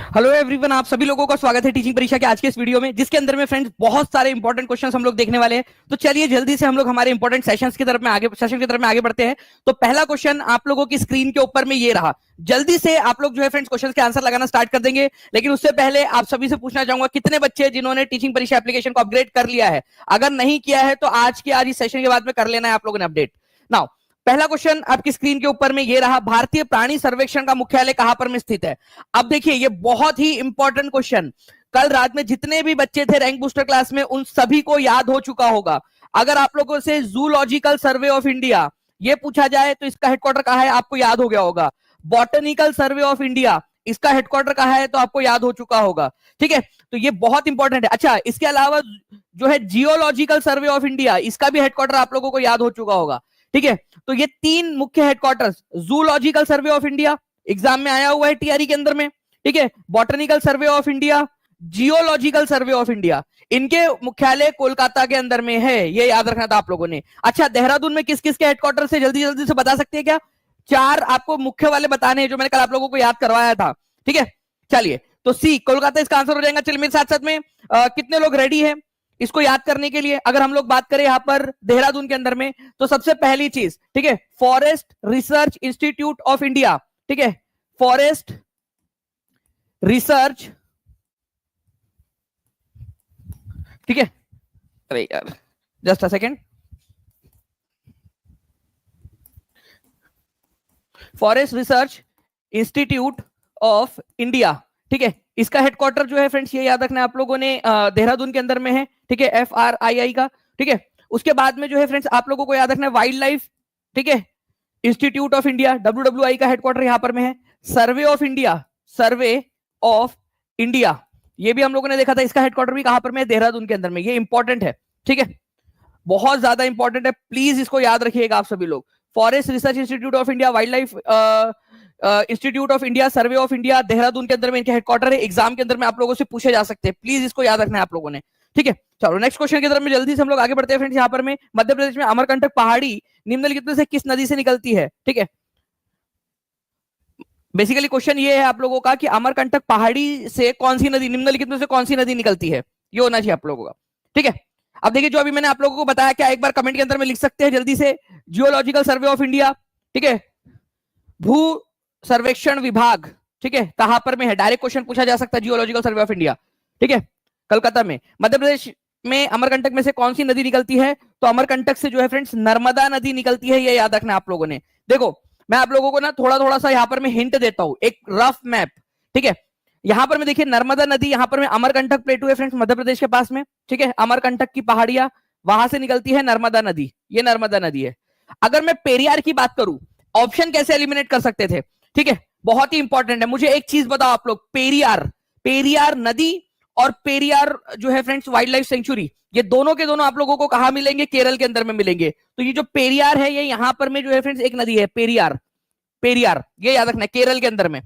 Hello everyone, आप सभी लोगों का स्वागत है टीचिंग परीक्षा के आज के इस वीडियो में, जिसके अंदर में फ्रेंड्स बहुत सारे इंपॉर्टेंट क्वेश्चंस हम लोग देखने वाले हैं। तो चलिए जल्दी से हम लोग हमारे इंपॉर्टेंट सेशन की तरफ में आगे बढ़ते हैं। तो पहला क्वेश्चन आप लोगों की स्क्रीन के ऊपर में ये रहा। जल्दी से आप लोग जो है फ्रेंड्स क्वेश्चन के आंसर लगाना स्टार्ट कर देंगे, लेकिन उससे पहले आप सभी से पूछना चाहूंगा कितने बच्चे जिन्होंने टीचिंग परीक्षा एप्लीकेशन को अपग्रेड कर लिया है। अगर नहीं किया है तो आज इस सेशन के बाद में कर लेना है आप लोगों ने अपडेट। नाउ पहला क्वेश्चन आपकी स्क्रीन के ऊपर में ये रहा, भारतीय प्राणी सर्वेक्षण का मुख्यालय कहां पर में स्थित है। अब देखिए ये बहुत ही इंपॉर्टेंट क्वेश्चन, कल रात में जितने भी बच्चे थे रैंक बूस्टर क्लास में उन सभी को याद हो चुका होगा। अगर आप लोगों से जूलॉजिकल सर्वे ऑफ इंडिया ये पूछा जाए तो इसका हेडक्वार्टर कहां है, आपको याद हो गया होगा। बॉटनिकल सर्वे ऑफ इंडिया इसका हेडक्वार्टर कहां है, तो आपको याद हो चुका होगा। ठीक है, तो ये बहुत इंपॉर्टेंट है। अच्छा, इसके अलावा जो है जियोलॉजिकल सर्वे ऑफ इंडिया इसका भी हेडक्वार्टर आप लोगों को याद हो चुका होगा। ठीक है, तो ये तीन मुख्य headquarters, zoological survey of India exam में आया हुआ है टीआरई के अंदर में। ठीक है, botanical survey of India, geological survey of India, इनके मुख्यालय कोलकाता के अंदर में है, ये याद रखना था आप लोगों ने। अच्छा, देहरादून में किस किस के हेडक्वार्टर से जल्दी जल्दी से बता सकते हैं क्या? चार आपको मुख्य वाले बताने हैं जो मैंने कल आप लोगों को याद करवाया था। ठीक है, चलिए तो सी कोलकाता इसका आंसर हो जाएगा। चलिए मेरे साथ साथ में कितने लोग रेडी हैं इसको याद करने के लिए? अगर हम लोग बात करें यहां पर देहरादून के अंदर में, तो सबसे पहली चीज, ठीक है, forest research institute of India. ठीक है, फॉरेस्ट रिसर्च, ठीक है, अरे यार just a second, forest research institute of India. ठीक है, इसका हेडक्वार्टर जो है फ्रेंड्स ये याद रखना है आप लोगों ने, देहरादून के अंदर में है। ठीक है, FRII का। ठीक है, उसके बाद में जो है फ्रेंड्स आप लोगों को याद रखना है वाइल्ड लाइफ, ठीक है, इंस्टीट्यूट ऑफ इंडिया, WWI का हेडक्वार्टर यहां पर में है। Survey of India, survey of India ये भी हम लोगों ने देखा था, इसका हेडक्वार्टर भी कहां पर में है, देहरादून के अंदर में। ये इंपॉर्टेंट है, ठीक है, बहुत ज्यादा इंपॉर्टेंट है, प्लीज इसको याद रखिएगा आप सभी लोग। Forest research institute of India, wild life institute of India, survey of India, Dehradun के अंदर में इनके हेडक्वार्टर है। एग्जाम के अंदर में आप लोगों से पूछे जा सकते हैं, प्लीज इसको याद रखना है आप लोगों ने। ठीक है, चलो नेक्स्ट क्वेश्चन की तरफ में जल्दी से हम लोग आगे बढ़ते हैं फ्रेंड्स। यहाँ पर में मध्य प्रदेश में अमरकंटक पहाड़ी निम्नलिखित में से किस नदी से निकलती है? ठीक है, बेसिकली क्वेश्चन ये है आप लोगों का कि अमरकंटक पहाड़ी से कौन सी नदी, निम्नलिखित में से कौन सी नदी निकलती है, ये होना चाहिए आप लोगों का। ठीक है, अब देखिए जो अभी मैंने आप लोगों को बताया, क्या एक बार कमेंट के अंदर में लिख सकते हैं जल्दी से? जियोलॉजिकल सर्वे ऑफ इंडिया, ठीक है, भू सर्वेक्षण विभाग, ठीक है, कहां पर में है? डायरेक्ट क्वेश्चन पूछा जा सकता है, जियोलॉजिकल सर्वे ऑफ इंडिया, ठीक है, कलकत्ता में। मध्य प्रदेश में अमरकंटक में से कौन सी नदी निकलती है? तो अमरकंटक से जो है फ्रेंड्स नर्मदा नदी निकलती है, ये याद रखना आप लोगों ने। देखो मैं आप लोगों को ना थोड़ा थोड़ा सा यहाँ पर मैं हिंट देता हूं, एक रफ मैप। ठीक है, यहाँ पर मैं देखिए नर्मदा नदी, यहाँ पर में अमरकंटक प्लेटू है फ्रेंड्स मध्य प्रदेश के पास में। ठीक है, अमरकंटक की पहाड़ियां, वहां से निकलती है नर्मदा नदी, ये नर्मदा नदी है। अगर मैं पेरियार की बात करूं, ऑप्शन कैसे एलिमिनेट कर सकते थे? ठीक है, बहुत ही इंपॉर्टेंट है, मुझे एक चीज बताओ आप लोग, पेरियार, पेरियार नदी और पेरियार जो है फ्रेंड्स वाइल्ड लाइफ सेंचुरी, ये दोनों के दोनों आप लोगों को कहां मिलेंगे? केरल के अंदर में मिलेंगे। तो ये जो पेरियार है, ये यहां पर में जो है फ्रेंड्स एक नदी है, पेरियार, पेरियार, ये याद रखना है, केरल के अंदर में।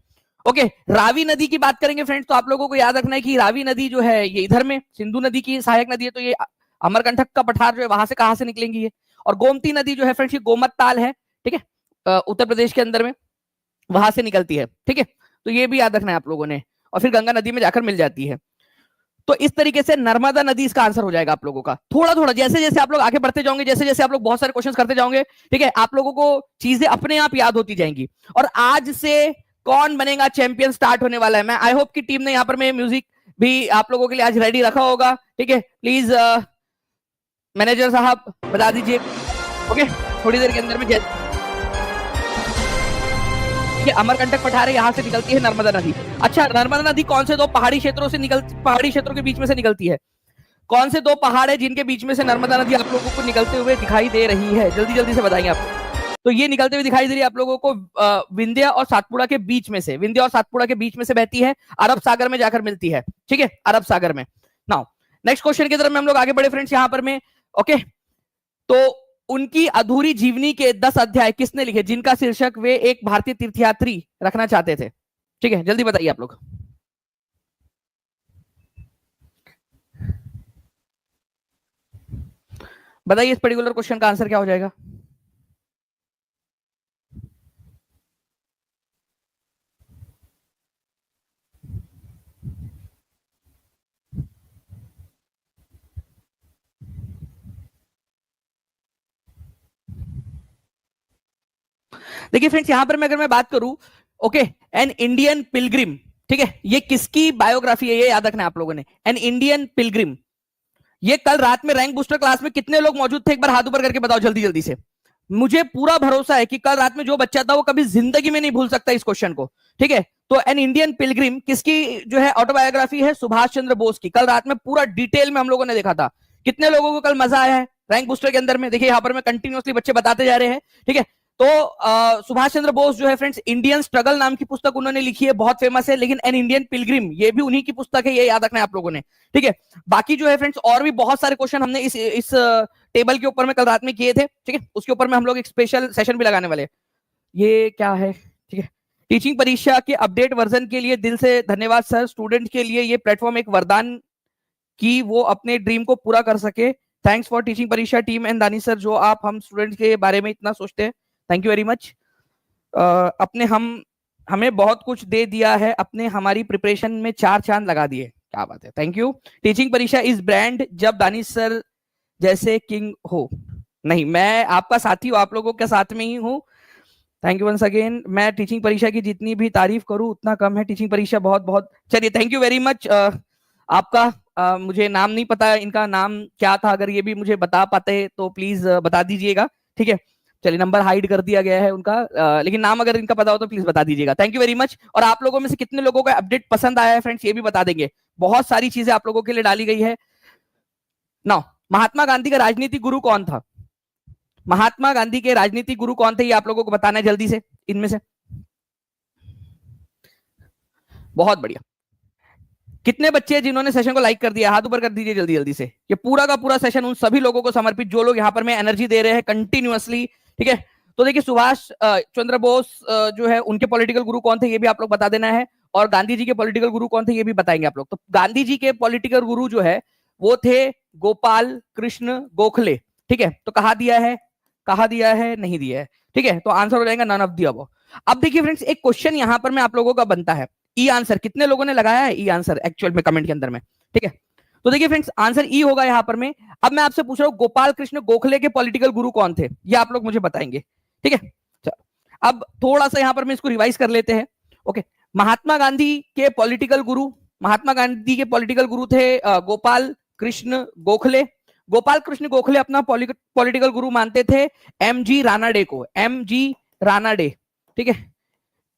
ओके, रावी नदी की बात करेंगे फ्रेंड्स, तो आप लोगों को याद रखना है कि रावी नदी जो है ये इधर में सिंधु नदी की सहायक नदी है, तो ये अमरकंटक का पठार जो है वहां से कहां से निकलेंगी ये। और गोमती नदी जो है फ्रेंड्स ये गोमत ताल है, ठीक है, उत्तर प्रदेश के अंदर में, वहां से निकलती है। ठीक है, तो ये भी याद रखना है आप लोगों ने, और फिर गंगा नदी में जाकर मिल जाती है। तो इस तरीके से नर्मदा नदी इसका आंसर हो जाएगा आप लोगों का। थोड़ा थोड़ा जैसे जैसे आप लोग आगे बढ़ते जाओगे, जैसे जैसे आप लोग बहुत सारे क्वेश्चंस करते जाओगे, ठीक है, आप लोगों को चीजें अपने आप याद होती जाएंगी। और आज से कौन बनेगा चैंपियन स्टार्ट होने वाला है। मैं आई होप की टीम ने यहाँ पर में म्यूजिक भी आप लोगों के लिए आज रेडी रखा होगा। ठीक है, प्लीज मैनेजर साहब बता दीजिए। ओके, थोड़ी देर के अंदर में ये अमरकंटक पठार है, यहाँ से निकलती है नर्मदा नदी। अच्छा, नर्मदा नदी कौन से दो पहाड़ी क्षेत्रों से पहाड़ी क्षेत्रों के बीच में से निकलती है? कौन से दो पहाड़ है जिनके बीच में से नर्मदा नदी आप लोगों को निकलते हुए दिखाई दे रही है? जल्दी जल्दी से बताएंगे आप। तो ये निकलते हुए दिखाई दे रही है आप लोगों को विंध्य और सातपुड़ा के बीच में से, विंध्य और सातपुड़ा के बीच में से बहती है, अरब सागर में जाकर मिलती है। ठीक है, अरब सागर में। नाउ नेक्स्ट क्वेश्चन की तरफ में हम लोग आगे बढ़े फ्रेंड्स यहाँ पर में। ओके, तो उनकी अधूरी जीवनी के 10 अध्याय किसने लिखे, जिनका शीर्षक वे एक भारतीय तीर्थयात्री रखना चाहते थे? ठीक है, जल्दी बताइए आप लोग। बताइए इस पर्टिकुलर क्वेश्चन का आंसर क्या हो जाएगा? देखिए फ्रेंड्स, यहां पर मैं अगर मैं बात करूं, ओके, एन इंडियन पिलग्रिम, ठीक है, ये किसकी बायोग्राफी है, ये याद रखना है आप लोगों ने, एन इंडियन पिलग्रिम। ये कल रात में रैंक बूस्टर क्लास में कितने लोग मौजूद थे, एक बार हाथ ऊपर करके बताओ जल्दी जल्दी से। मुझे पूरा भरोसा है कि कल रात में जो बच्चा था वो कभी जिंदगी में नहीं भूल सकता इस क्वेश्चन को, ठीक है। तो एन इंडियन पिलग्रिम किसकी जो है ऑटोबायोग्राफी है, सुभाष चंद्र बोस की। कल रात में पूरा डिटेल में हम लोगों ने देखा था। कितने लोगों को कल मजा आया है रैंक बूस्टर के अंदर में? देखिए यहां पर मैं कंटिन्यूअसली बच्चे बताते जा रहे हैं, ठीक है। तो सुभाष चंद्र बोस जो है फ्रेंड्स, इंडियन स्ट्रगल नाम की पुस्तक उन्होंने लिखी है, बहुत फेमस है। लेकिन एन इंडियन पिलग्रिम ये भी उन्हीं की पुस्तक है, ये याद रखना है आप लोगों ने, ठीक है। बाकी जो है फ्रेंड्स और भी बहुत सारे क्वेश्चन हमने इस टेबल के ऊपर में कल रात में किए थे, ठीक है। उसके ऊपर में हम लोग एक स्पेशल सेशन भी लगाने वाले हैं। ये क्या है, ठीक है। टीचिंग परीक्षा के अपडेट वर्जन के लिए दिल से धन्यवाद सर। स्टूडेंट के लिए ये प्लेटफॉर्म एक वरदान कि वो अपने ड्रीम को पूरा कर सके। थैंक्स फॉर टीचिंग परीक्षा टीम एंड दानी सर, जो आप हम स्टूडेंट्स के बारे में इतना सोचते हैं, थैंक यू वेरी मच। अपने हमें बहुत कुछ दे दिया है, अपने हमारी प्रिपरेशन में 4 चांद लगा दिए, क्या बात है, थैंक यू। टीचिंग परीक्षा इज ब्रांड, जब दानिश सर जैसे किंग हो। नहीं, मैं आपका साथी हूँ, आप लोगों के साथ में ही हूँ। Thank you once again. मैं टीचिंग परीक्षा की जितनी भी तारीफ करूं उतना कम है, टीचिंग परीक्षा बहुत बहुत, चलिए थैंक यू वेरी मच। आपका मुझे नाम नहीं पता इनका नाम क्या था, अगर ये भी मुझे बता पाते तो प्लीज बता दीजिएगा, ठीक है। चलिए नंबर हाइड कर दिया गया है उनका, लेकिन नाम अगर इनका पता हो तो प्लीज बता दीजिएगा, थैंक यू वेरी मच। और आप लोगों में से कितने लोगों का अपडेट पसंद आया है फ्रेंड्स, ये भी बता देंगे। बहुत सारी चीजें आप लोगों के लिए डाली गई है। नाउ, महात्मा गांधी का राजनीतिक गुरु कौन था? महात्मा गांधी के राजनीतिक गुरु कौन थे, ये आप लोगों को बताना है जल्दी से इनमें से। बहुत बढ़िया। कितने बच्चे जिन्होंने सेशन को लाइक कर दिया, हाथ ऊपर कर दीजिए जल्दी जल्दी से। ये पूरा का पूरा सेशन उन सभी लोगों को समर्पित जो लोग यहाँ पर में एनर्जी दे रहे हैं कंटिन्यूअसली, ठीक है। तो देखिए सुभाष चंद्र बोस जो है उनके पॉलिटिकल गुरु कौन थे, ये भी आप लोग बता देना है। और गांधी जी के पॉलिटिकल गुरु कौन थे, ये भी बताएंगे आप लोग। तो गांधी जी के पॉलिटिकल गुरु जो है वो थे गोपाल कृष्ण गोखले, ठीक है। तो कहा दिया है, कहा दिया है, नहीं दिया है, ठीक है। तो आंसर हो जाएगा नन ऑफ द अबव। अब देखिए फ्रेंड्स, एक क्वेश्चन यहां पर में आप लोगों का बनता है, ई आंसर कितने लोगों ने लगाया है, ई आंसर एक्चुअल में कमेंट के अंदर में, ठीक है। तो देखिए फ्रेंड्स, आंसर ई होगा यहां पर में। अब मैं आपसे पूछ रहा हूं गोपाल कृष्ण गोखले के पॉलिटिकल गुरु कौन थे, ये आप लोग मुझे बताएंगे, ठीक है। चलो अब थोड़ा सा यहां पर मैं इसको रिवाइज कर लेते हैं, ओके। महात्मा गांधी के पॉलिटिकल गुरु, महात्मा गांधी के पॉलिटिकल गुरु थे गोपाल कृष्ण गोखले। गोपाल कृष्ण गोखले अपना पॉलिटिकल गुरु मानते थे एम जी रानाडे को, एम जी रानाडे, ठीक है।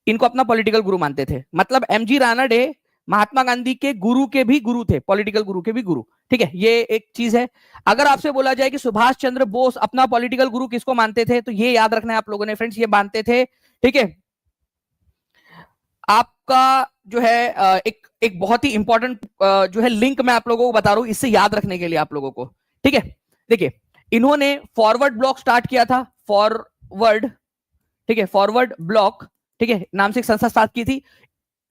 इनको अपना पॉलिटिकल गुरु मानते थे, मतलब एम जी रानाडे महात्मा गांधी के गुरु के भी गुरु थे, पॉलिटिकल गुरु के भी गुरु, ठीक है। ये एक चीज है। अगर आपसे बोला जाए कि सुभाष चंद्र बोस अपना पॉलिटिकल गुरु किसको मानते थे, तो ये याद रखना है आप लोगों ने फ्रेंड्स, ये मानते थे, ठीक है। आपका जो है एक बहुत ही इंपॉर्टेंट जो है लिंक मैं आप लोगों को बता रहा हूं इससे याद रखने के लिए आप लोगों को, ठीक है। देखिए इन्होंने फॉरवर्ड ब्लॉक स्टार्ट किया था, फॉरवर्ड, ठीक है, फॉरवर्ड ब्लॉक, ठीक है, नाम से एक संस्था स्टार्ट की थी।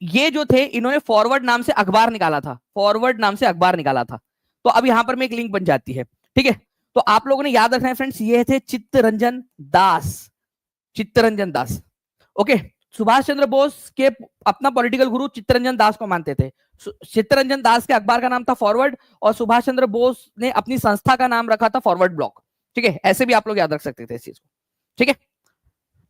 ये जो थे इन्होंने फॉरवर्ड नाम से अखबार निकाला था, फॉरवर्ड नाम से अखबार निकाला था। तो अब यहां पर में एक लिंक बन जाती है, ठीक है। तो आप लोगों ने याद रखना है फ्रेंड्स, ये थे चित्तरंजन दास, चित्तरंजन दास, ओके। सुभाष चंद्र बोस के अपना पॉलिटिकल गुरु चित्तरंजन दास को मानते थे। चित्तरंजन दास के अखबार का नाम था फॉरवर्ड और सुभाष चंद्र बोस ने अपनी संस्था का नाम रखा था फॉरवर्ड ब्लॉक, ठीक है। ऐसे भी आप लोग याद रख सकते थे इस चीज को, ठीक है।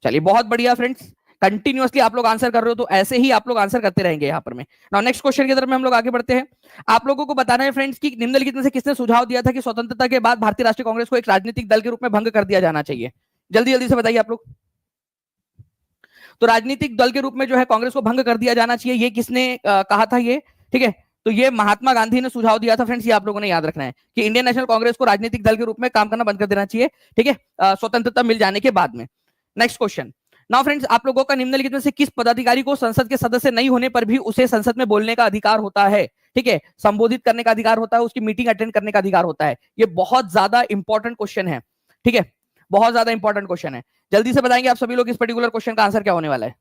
चलिए बहुत बढ़िया फ्रेंड्स, कंटिन्यूअसली आप लोग आंसर कर रहे हो, तो ऐसे ही आप लोग आंसर करते रहेंगे यहाँ पर में। नाउ नेक्स्ट क्वेश्चन की तरफ में हम लोग आगे बढ़ते हैं। आप लोगों को बताना है फ्रेंड्स कि निम्नलिखित में से किसने सुझाव दिया था कि स्वतंत्रता के बाद भारतीय राष्ट्रीय कांग्रेस को एक राजनीतिक दल के रूप में भंग कर दिया जाना चाहिए? जल्दी जल्दी से बताइए आप लोग। तो राजनीतिक दल के रूप में जो है कांग्रेस को भंग कर दिया जाना चाहिए, ये किसने कहा था ये, ठीक है। तो ये महात्मा गांधी ने सुझाव दिया था फ्रेंड्स, ये आप लोगों ने याद रखना है कि इंडियन नेशनल कांग्रेस को राजनीतिक दल के रूप में काम करना बंद कर देना चाहिए, ठीक है, स्वतंत्रता मिल जाने के बाद में। Next question. नाउ फ्रेंड्स, आप लोगों का निम्नलिखित में से किस पदाधिकारी को संसद के सदस्य नहीं होने पर भी उसे संसद में बोलने का अधिकार होता है, ठीक है, संबोधित करने का अधिकार होता है, उसकी मीटिंग अटेंड करने का अधिकार होता है? ये बहुत ज्यादा इंपॉर्टेंट क्वेश्चन है, ठीक है, बहुत ज्यादा इंपॉर्टेंट क्वेश्चन है। जल्दी से बताएंगे आप सभी लोग इस पर्टिकुलर क्वेश्चन का आंसर क्या होने वाला है।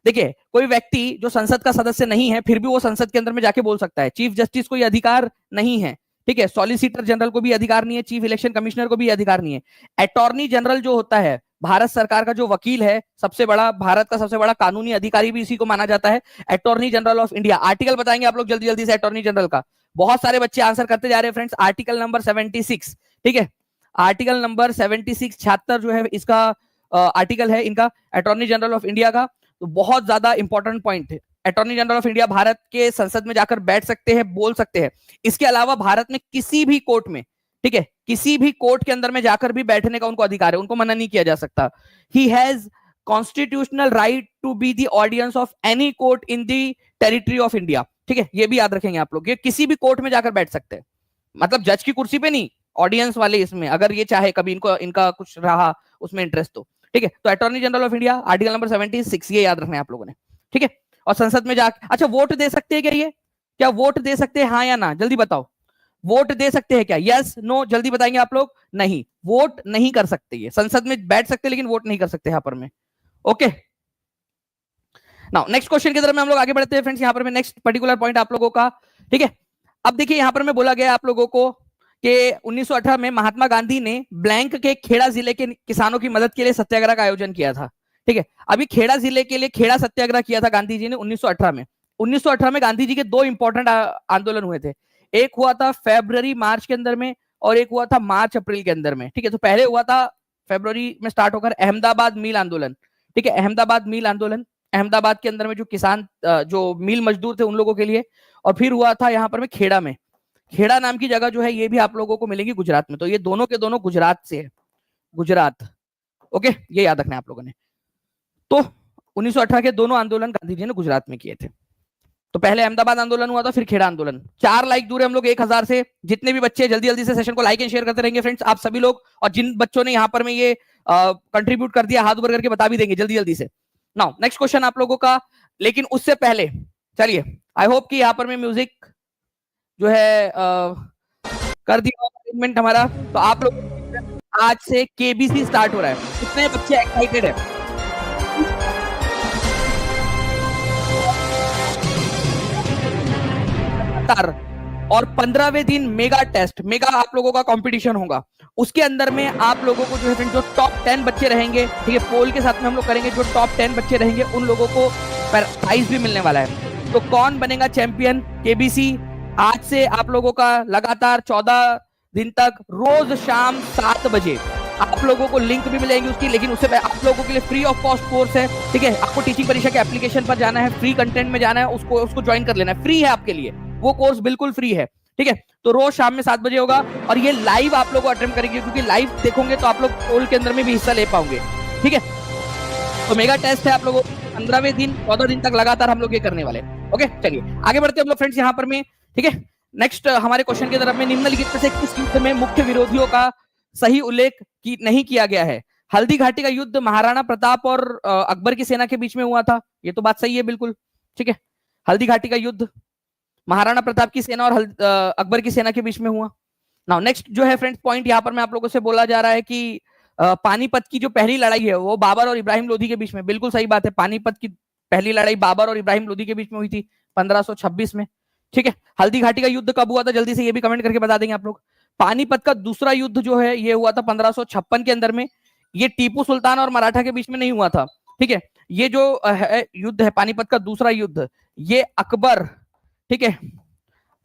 देखिए कोई व्यक्ति जो संसद का सदस्य नहीं है फिर भी वो संसद के अंदर में जाके बोल सकता है। चीफ जस्टिस को ये अधिकार नहीं है, ठीक है, सॉलिसिटर जनरल को भी अधिकार नहीं है, चीफ इलेक्शन कमिश्नर को भी अधिकार नहीं है। अटॉर्नी जनरल जो होता है भारत सरकार का जो वकील है, सबसे बड़ा, भारत का सबसे बड़ा कानूनी अधिकारी भी इसी को माना जाता है, attorney general of India. Article बताएंगे आप लोग जल्दी जल्दी से अटॉर्नी जनरल का, बहुत सारे बच्चे आंसर करते जा रहे हैं फ्रेंड्स। आर्टिकल नंबर 76, ठीक है, आर्टिकल नंबर 76 76 जो है इसका आर्टिकल है इनका अटॉर्नी जनरल ऑफ इंडिया का। तो बहुत ज्यादा इंपॉर्टेंट पॉइंट है, attorney general of India Bharat के संसद में जाकर बैठ सकते हैं, बोल सकते हैं। इसके अलावा भारत में किसी भी कोर्ट में, ठीक है, किसी भी कोर्ट के अंदर में जाकर भी बैठने का उनको अधिकार है, उनको मना नहीं किया जा सकता। He has constitutional right to be the audience of any court in the territory of India, ठीक है, ये भी याद रखेंगे आप लोग, ये किसी भी कोर्ट में जाकर बैठ सकते हैं, मतलब जज की कुर्सी पे नहीं, ऑडियंस वाले इसमें, अगर ये चाहे कभी इनको इनका कुछ रहा उसमें इंटरेस्ट तो, ठीक है। तो attorney general of India article number 76, ये याद रखना है आप लोगों ने, ठीक है। और संसद में जाकर, अच्छा वोट दे सकते हैं क्या, ये क्या वोट दे सकते हैं, हाँ या ना, जल्दी बताओ, वोट दे सकते हैं क्या, यस नो, जल्दी बताएंगे आप लोग। नहीं, वोट नहीं कर सकते, ये संसद में बैठ सकते लेकिन वोट नहीं कर सकते यहाँ पर में, ओके। नाउ नेक्स्ट क्वेश्चन की तरफ में हम लोग आगे बढ़ते हैं फ्रेंड्स। यहाँ पर मैं नेक्स्ट पर्टिकुलर पॉइंट आप लोगों का, ठीक है। अब देखिए यहाँ पर मैं बोला गया आप लोगों को कि 1918 में महात्मा गांधी ने ब्लैंक के खेड़ा जिले के किसानों की मदद के लिए सत्याग्रह का आयोजन किया था, ठीक है। अभी खेड़ा जिले के लिए खेड़ा सत्याग्रह किया था गांधी जी ने 1918 में। 1918 में गांधी जी के दो इंपॉर्टेंट आंदोलन हुए थे, एक हुआ था फरवरी मार्च के अंदर में और एक हुआ था मार्च अप्रैल के अंदर में, ठीक है। तो पहले हुआ था फरवरी में स्टार्ट होकर अहमदाबाद मिल आंदोलन, ठीक है, अहमदाबाद मिल आंदोलन, अहमदाबाद के अंदर में जो किसान जो मिल मजदूर थे उन लोगों के लिए। और फिर हुआ था यहाँ पर में खेड़ा में, खेड़ा नाम की जगह जो है ये भी आप लोगों को मिलेगी गुजरात में। तो ये दोनों के दोनों गुजरात से है, गुजरात, ओके, ये याद रखना है आप लोगों ने। तो 1918 के दोनों आंदोलन गांधी जी ने गुजरात में किए थे। तो पहले अहमदाबाद आंदोलन हुआ था, फिर खेड़ा आंदोलन। 4 लाइक दूर है हम लोग 1000 से। जितने भी बच्चे जल्दी जल्दी से सेशन को लाइक एंड शेयर करते रहेंगे फ्रेंड्स, आप सभी लोग। और जिन बच्चों ने यहाँ पर में ये कंट्रीब्यूट कर दिया, हाथ ऊपर करके बता भी देंगे जल्दी जल्दी से। नाउ नेक्स्ट क्वेश्चन आप लोगों का, लेकिन उससे पहले चलिए, आई होप कि यहाँ पर में म्यूजिक जो है कर दिया अरेंजमेंट हमारा। तो आप लोग आज से केबीसी स्टार्ट हो रहा है, कितने बच्चे एक्साइटेड है? और 15वें दिन मेगा टेस्ट, मेगा आप लोगों का कंपटीशन होगा। उसके अंदर में आप लोगों को जो है फ्रेंड, जो टॉप 10 बच्चे रहेंगे, ठीक है, पोल के साथ में हम लोग करेंगे, जो टॉप 10 बच्चे रहेंगे उन लोगों को प्राइज भी मिलने वाला है। तो कौन बनेगा चैंपियन केबीसी? आज से आप लोगों का लगातार 14 दिन तक रोज शाम 7 बजे आप लोगों को लिंक भी मिलेगी उसकी, लेकिन उससे आप लोगों के लिए फ्री ऑफ कॉस्ट कोर्स है, ठीक है। आपको टीचिंग परीक्षा के एप्लीकेशन पर जाना है, फ्री कंटेंट में जाना है, उसको ज्वाइन कर लेना है, फ्री है आपके लिए, वो कोर्स बिल्कुल फ्री है, ठीक है। तो रोज शाम में 7 बजे होगा और ये लाइव आप लोग को अटेंड करेंगे, क्योंकि लाइव देखोगे तो आप लोग पोल के अंदर में भी हिस्सा ले पाओगे, ठीक है। तो मेगा टेस्ट है आप लोगों को 15वें दिन 14 दिन तक लगातार हम लोग ये करने वाले, ओके। चलिए आगे बढ़ते हैं हम लोग फ्रेंड्स यहाँ पर में, ठीक है। नेक्स्ट हमारे क्वेश्चन की तरफ में, निम्नलिखित में से किस युद्ध में मुख्य विरोधियों का सही उल्लेख नहीं किया गया है? हल्दी घाटी का युद्ध महाराणा प्रताप और अकबर की सेना के बीच में हुआ था, ये तो बात सही है बिल्कुल, ठीक है। हल्दी घाटी का युद्ध महाराणा प्रताप की सेना और अकबर की सेना के बीच में हुआ। नाउ नेक्स्ट जो है फ्रेंड्स पॉइंट यहाँ पर मैं आप लोगों से बोला जा रहा है कि पानीपत की जो पहली लड़ाई है वो बाबर और इब्राहिम लोधी के बीच में, बिल्कुल सही बात है, पानीपत की पहली लड़ाई बाबर और इब्राहिम लोधी के बीच में हुई थी 1526 में, ठीक है। हल्दी घाटी का युद्ध कब हुआ था, जल्दी से ये भी कमेंट करके बता देंगे आप लोग। पानीपत का दूसरा युद्ध जो है ये हुआ था 1556 के अंदर में, ये टीपू सुल्तान और मराठा के बीच में नहीं हुआ था, ठीक है। ये जो युद्ध है पानीपत का दूसरा युद्ध, ये अकबर, ठीक है,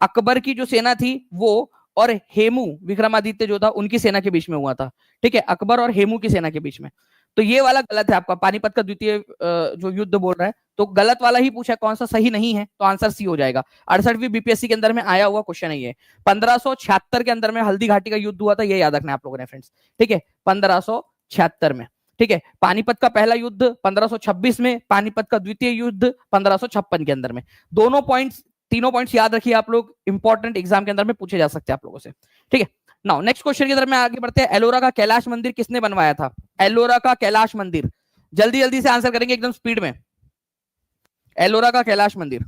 अकबर की जो सेना थी वो और हेमू विक्रमादित्य जो था उनकी सेना के बीच में हुआ था, ठीक है, अकबर और हेमू की सेना के बीच में। तो ये वाला गलत है आपका, पानीपत का द्वितीय जो युद्ध बोल रहा है, तो गलत वाला ही पूछा, कौन सा सही नहीं है, तो आंसर सी हो जाएगा। 68वीं बीपीएससी के अंदर में आया हुआ क्वेश्चन है ये। 1576 के अंदर में हल्दी घाटी का युद्ध हुआ था, ये याद रखना है आप लोगों ने फ्रेंड्स, ठीक है, 1576 में, ठीक है। पानीपत का पहला युद्ध 1526 में, पानीपत का द्वितीय युद्ध 1556 के अंदर में। दोनों पॉइंट्स, तीनों पॉइंट्स याद रखिए आप लोग, इंपॉर्टेंट एग्जाम के अंदर में पूछे जा सकते हैं आप लोगों से, ठीक है। नाउ नेक्स्ट क्वेश्चन की तरफ में आगे बढ़ते हैं। एलोरा का कैलाश मंदिर किसने बनवाया था? एलोरा का कैलाश मंदिर, जल्दी जल्दी से आंसर करेंगे एकदम स्पीड में। एलोरा का कैलाश मंदिर,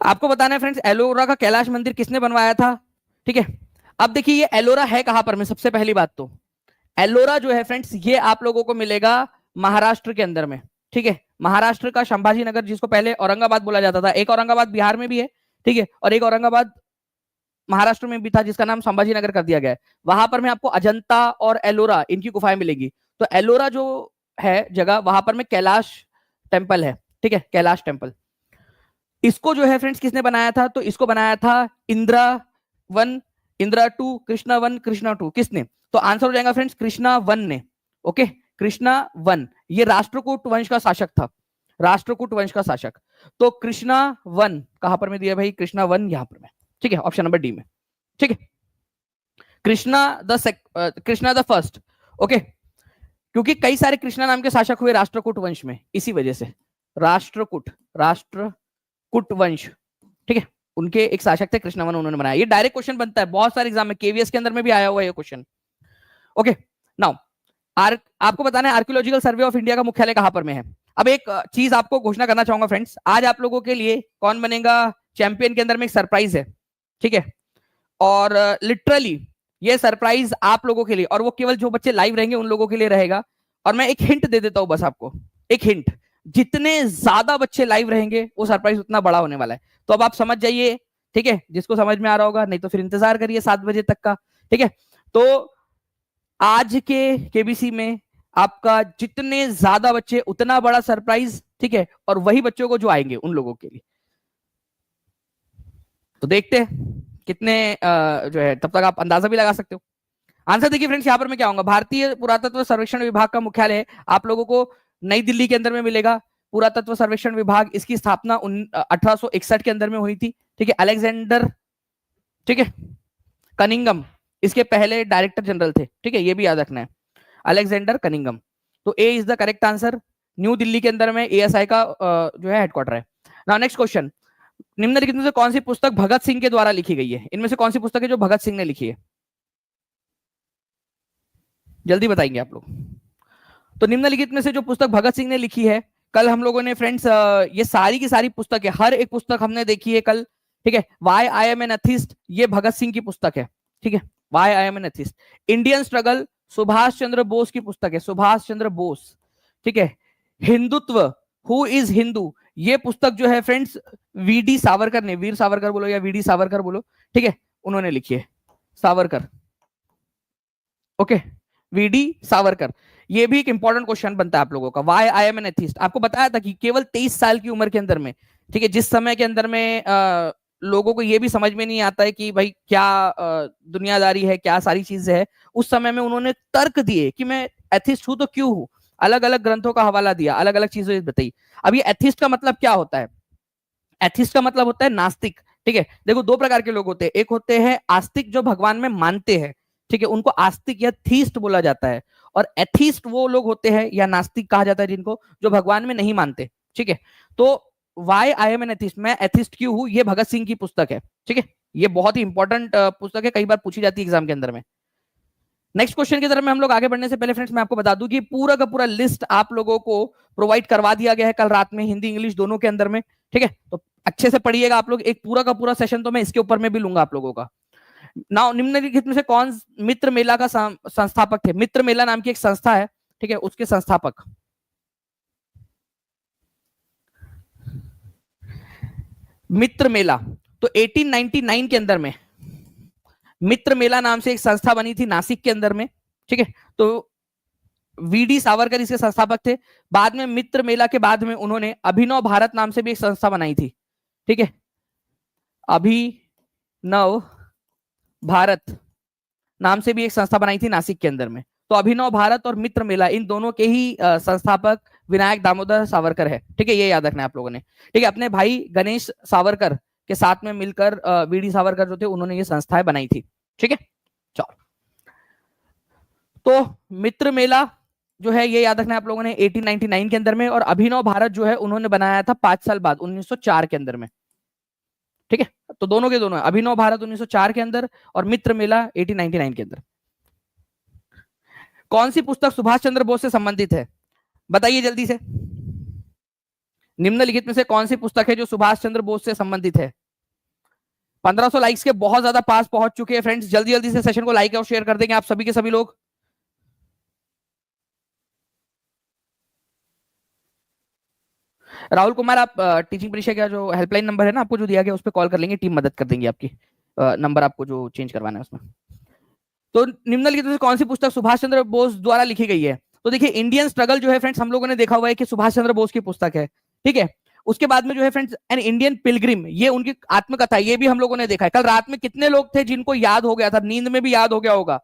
आपको बताना है फ्रेंड्स, एलोरा का कैलाश मंदिर किसने बनवाया था, ठीक है। अब देखिए ये एलोरा है कहां पर में, सबसे पहली बात तो एलोरा जो है फ्रेंड्स ये आप लोगों को मिलेगा महाराष्ट्र के अंदर में, ठीक है। महाराष्ट्र का संभाजी नगर, जिसको पहले औरंगाबाद बोला जाता था, एक औरंगाबाद बिहार में भी है, ठीक है, और एक औरंगाबाद महाराष्ट्र में भी था जिसका नाम संभाजी नगर कर दिया गया है। वहां पर में आपको अजंता और एलोरा इनकी गुफाएं मिलेगी। तो एलोरा जो है जगह, वहां पर में कैलाश टेम्पल है, ठीक है, कैलाश टेम्पल। इसको जो है फ्रेंड्स किसने बनाया था? तो इसको बनाया था इंदिरा 1, इंदिरा 2, कृष्णा 1, कृष्णा 2। किसने? तो आंसर हो जाएगा फ्रेंड्स कृष्णा 1 ने। ओके, कृष्णा 1 ये राष्ट्रकूट वंश का शासक था, राष्ट्रकूट वंश का शासक। तो कृष्णा 1 कहां पर में दिया भाई? कृष्णा 1 यहां पर में, ठीक है, ऑप्शन नंबर डी में, ठीक है। कृष्णा द फर्स्ट, ओके, क्योंकि कई सारे कृष्णा नाम के शासक हुए राष्ट्रकूट वंश में, इसी वजह से राष्ट्रकूट वंश, ठीक है, उनके एक शासक थे कृष्णा 1, उन्होंने बनाया। ये डायरेक्ट क्वेश्चन बनता है बहुत सारे एग्जाम में, केवीएस के अंदर में भी आया हुआ है ये क्वेश्चन। ओके, नाउ आपको बताना है आर्कियोलॉजिकल सर्वे ऑफ इंडिया का मुख्यालय कहां पर में है। अब एक चीज आपको घोषणा करना चाहूंगा फ्रेंड्स, आज आप लोगों के लिए कौन बनेगा चैंपियन के अंदर में एक सरप्राइज है, ठीक है, और लिटरली ये सरप्राइज आप लोगों के लिए, और वो केवल जो बच्चे लाइव रहेंगे उन लोगों के लिए रहेगा। और मैं एक हिंट दे देता हूं बस आपको, एक हिंट, जितने ज्यादा बच्चे लाइव रहेंगे वो सरप्राइज उतना बड़ा होने वाला है। तो अब आप समझ जाइए, ठीक है, जिसको समझ में आ रहा होगा, नहीं तो फिर इंतजार करिए 7 बजे तक का, ठीक है। तो आज के केबीसी में आपका जितने ज्यादा बच्चे उतना बड़ा सरप्राइज, ठीक है, और वही बच्चों को जो आएंगे उन लोगों के लिए। तो देखते हैं कितने जो है, तब तक आप अंदाजा भी लगा सकते हो। आंसर देखिए फ्रेंड्स, यहाँ पर मैं क्या आऊंगा, भारतीय पुरातत्व सर्वेक्षण विभाग का मुख्यालय आप लोगों को नई दिल्ली के अंदर में मिलेगा। पुरातत्व सर्वेक्षण विभाग, इसकी स्थापना 1861 के अंदर में हुई थी, ठीक है। अलेक्जेंडर, ठीक है, कनिंगम इसके पहले डायरेक्टर जनरल थे, ठीक है, ये भी याद रखना है, अलेक्जेंडर कनिंगम। तो A is the correct answer. New Delhi के अंदर में एएसआई का जो है हेडक्वार्टर है। नाउ नेक्स्ट क्वेश्चन, निम्नलिखित में से कौन सी पुस्तक भगत सिंह के द्वारा लिखी गई है? इनमें से कौन सी पुस्तक है जो भगत सिंह ने लिखी है? जल्दी बताएंगे आप लोग। तो निम्नलिखित में से जो पुस्तक भगत सिंह ने लिखी है, कल हम लोगों ने फ्रेंड्स ये सारी की सारी पुस्तकें, हर एक पुस्तक हमने देखी है कल, ठीक है। Why I am an atheist, ये भगत सिंह की पुस्तक है, ठीक है, why I am an atheist. Indian struggle, Subhash Chandra Bose की पुस्तक है, सुभाष चंद्र बोस, ठीक है। हिंदुत्व, हु इज हिंदू, ये पुस्तक जो है फ्रेंड्स वीडी सावरकर ने, वीर सावरकर बोलो या वीडी सावरकर बोलो, ठीक है, उन्होंने लिखी है, सावरकर, ओके, वीडी सावरकर। ये भी एक इंपॉर्टेंट क्वेश्चन बनता है आप लोगों का, why I am an atheist. आपको बताया था कि केवल 23 साल की उम्र के अंदर में, ठीक है, जिस समय के अंदर में लोगों को ये भी समझ में नहीं आता है कि भाई क्या दुनियादारी है, क्या सारी चीजें है, उस समय में उन्होंने तर्क दिए कि मैं एथिस्ट हूं तो क्यों हूं, अलग अलग ग्रंथों का हवाला दिया, अलग अलग चीजें बताई। अब ये एथिस्ट का मतलब क्या होता है? एथिस्ट का मतलब होता है नास्तिक, ठीक है। देखो दो प्रकार के लोग होते हैं, एक होते हैं आस्तिक जो भगवान में मानते हैं, ठीक है, उनको आस्तिक या थीस्ट बोला जाता है। और एथिस्ट वो लोग होते हैं या नास्तिक कहा जाता है जिनको, जो भगवान में नहीं मानते, ठीक है। तो why I am an atheist, मैं एथिस्ट क्यों हूं, ये भगत सिंह की पुस्तक है, ठीक है। ये बहुत ही इंपॉर्टेंट पुस्तक है, कई बार पूछी जाती है एग्जाम के अंदर में। नेक्स्ट क्वेश्चन की तरफ में हम लोग आगे बढ़ने से पहले फ्रेंड्स मैं आपको बता दूं कि पूरा का पूरा लिस्ट आप लोगों को प्रोवाइड करवा दिया गया है कल रात में, हिंदी इंग्लिश दोनों के अंदर में, ठीक है। तो अच्छे से पढ़िएगा आप लोग, एक पूरा का पूरा सेशन तो मैं इसके ऊपर में भी लूंगा आप लोगों का। नाउ निम्नलिखित में से कौन मित्र मेला का संस्थापक थे? मित्र मेला नाम की एक संस्था है, ठीक है, उसके संस्थापक। मित्र मेला, तो 1899 के अंदर में मित्र मेला नाम से एक संस्था बनी थी नासिक के अंदर में, ठीक है। तो वीडी सावरकर इसके संस्थापक थे। बाद में मित्र मेला के बाद में उन्होंने अभिनव भारत नाम से भी एक संस्था बनाई थी, ठीक है, अभिनव भारत नाम से भी एक संस्था बनाई थी नासिक के अंदर में। तो अभिनव भारत और मित्र मेला, इन दोनों के ही संस्थापक विनायक दामोदर सावरकर है, ठीक है, ये याद रखना है आप लोगों ने, ठीक है। अपने भाई गणेश सावरकर के साथ में मिलकर वीडी सावरकर जो थे उन्होंने ये संस्थाएं बनाई थी, ठीक है। चलो, तो मित्र मेला जो है ये याद रखना है आप लोगों ने 1899 के अंदर में, और अभिनव भारत जो है उन्होंने बनाया था 5 साल बाद 1904 के अंदर में, ठीक है। तो दोनों के दोनों, अभिनव भारत 1904 के अंदर और मित्र मेला 1899 के अंदर। कौन सी पुस्तक सुभाष चंद्र बोस से संबंधित है? बताइए जल्दी से, निम्नलिखित में से कौन सी पुस्तक है जो सुभाष चंद्र बोस से संबंधित है? 1500 लाइक्स के बहुत ज्यादा पास पहुंच चुके हैं फ्रेंड्स, जल्दी जल्दी से सेशन को लाइक और शेयर कर देंगे आप सभी के सभी लोग। राहुल कुमार, आप टीचिंग परीक्षा का जो हेल्पलाइन नंबर है ना आपको जो दिया गया, उस पर कॉल कर लेंगे, टीम मदद कर देंगी आपकी, नंबर आपको जो चेंज करवाना है उसमें। तो निम्नलिखित में से कौन सी पुस्तक सुभाष चंद्र बोस द्वारा लिखी गई है? तो देखिए इंडियन स्ट्रगल जो है फ्रेंड्स, हम लोगों ने देखा हुआ है कि सुभाष चंद्र बोस की पुस्तक है, ठीक है। उसके बाद में जो है फ्रेंड्स एन इंडियन पिलग्रिम, ये उनकी आत्मकथा, ये भी हम लोगों ने देखा है। कल रात में कितने लोग थे जिनको याद हो गया था, नींद में भी याद हो गया होगा।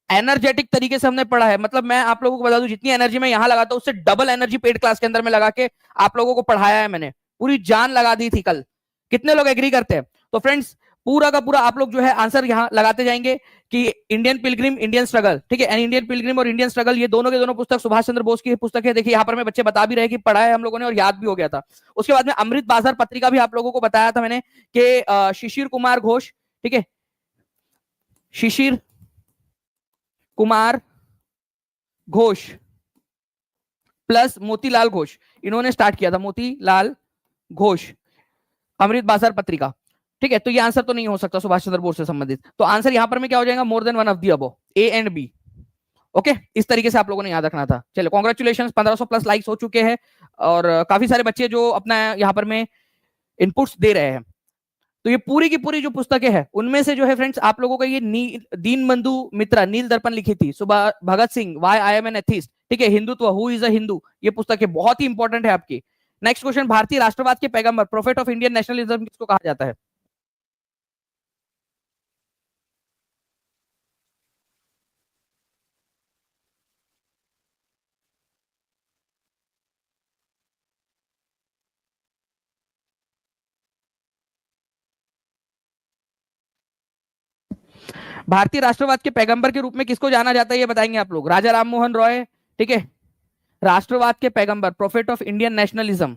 एनर्जेटिक तरीके से हमने पढ़ा है, मतलब मैं आप लोगों को बता दूं, जितनी एनर्जी मैं यहां लगाता हूं उससे डबल एनर्जी पेड क्लास के अंदर में लगा के आप लोगों को पढ़ाया है मैंने, पूरी जान लगा दी थी कल। कितने लोग एग्री करते हैं? तो फ्रेंड्स पूरा का पूरा आप लोग जो है आंसर यहां लगाते जाएंगे कि इंडियन पिलग्रिम, इंडियन स्ट्रगल, ठीक है। इंडियन पिलग्रिम और इंडियन स्ट्रगल ये दोनों के दोनों पुस्तक सुभाष चंद्र बोस की पुस्तक है। देखिए यहाँ पर मैं बच्चे बता भी रहे कि पढ़ा है हम लोगों ने और याद भी हो गया था। उसके बाद में अमृत बाजार पत्रिका भी आप लोगों को बताया था मैंने कि शिशिर कुमार घोष, ठीक है, शिशिर कुमार घोष प्लस मोतीलाल घोष, इन्होंने स्टार्ट किया था, मोतीलाल घोष, अमृत बाजार पत्रिका, ठीक है। तो ये आंसर तो नहीं हो सकता सुभाष चंद्र बोस से संबंधित, तो आंसर यहां पर में क्या हो जाएगा, more than one of the above, A and B. Okay, इस तरीके से आप लोगों ने याद रखना था। चलो कॉन्ग्रेचुलेशन, 1500 प्लस लाइक्स हो चुके हैं और काफी सारे बच्चे जो अपना यहाँ पर में इनपुट्स दे रहे हैं। तो ये पूरी की पूरी जो पुस्तकें हैं उनमें से जो है फ्रेंड्स आप लोगों का ये दीन बंधु मित्रा नील दर्पण लिखी थी, सुबह Bhagat Singh, why I am an atheist, ठीक है, Hindutva, who is a Hindu, ये पुस्तकें बहुत ही इंपॉर्टेंट है आपकी। नेक्स्ट क्वेश्चन, भारतीय राष्ट्रवाद के पैगंबर, प्रोफेट ऑफ इंडियन नेशनलिज्म किसको कहा जाता है? भारतीय राष्ट्रवाद के पैगंबर के रूप में किसको जाना जाता है ये बताएंगे आप लोग। राजा राम मोहन रॉय, ठीक है, राष्ट्रवाद के पैगंबर, प्रोफेट ऑफ इंडियन नेशनलिज्म।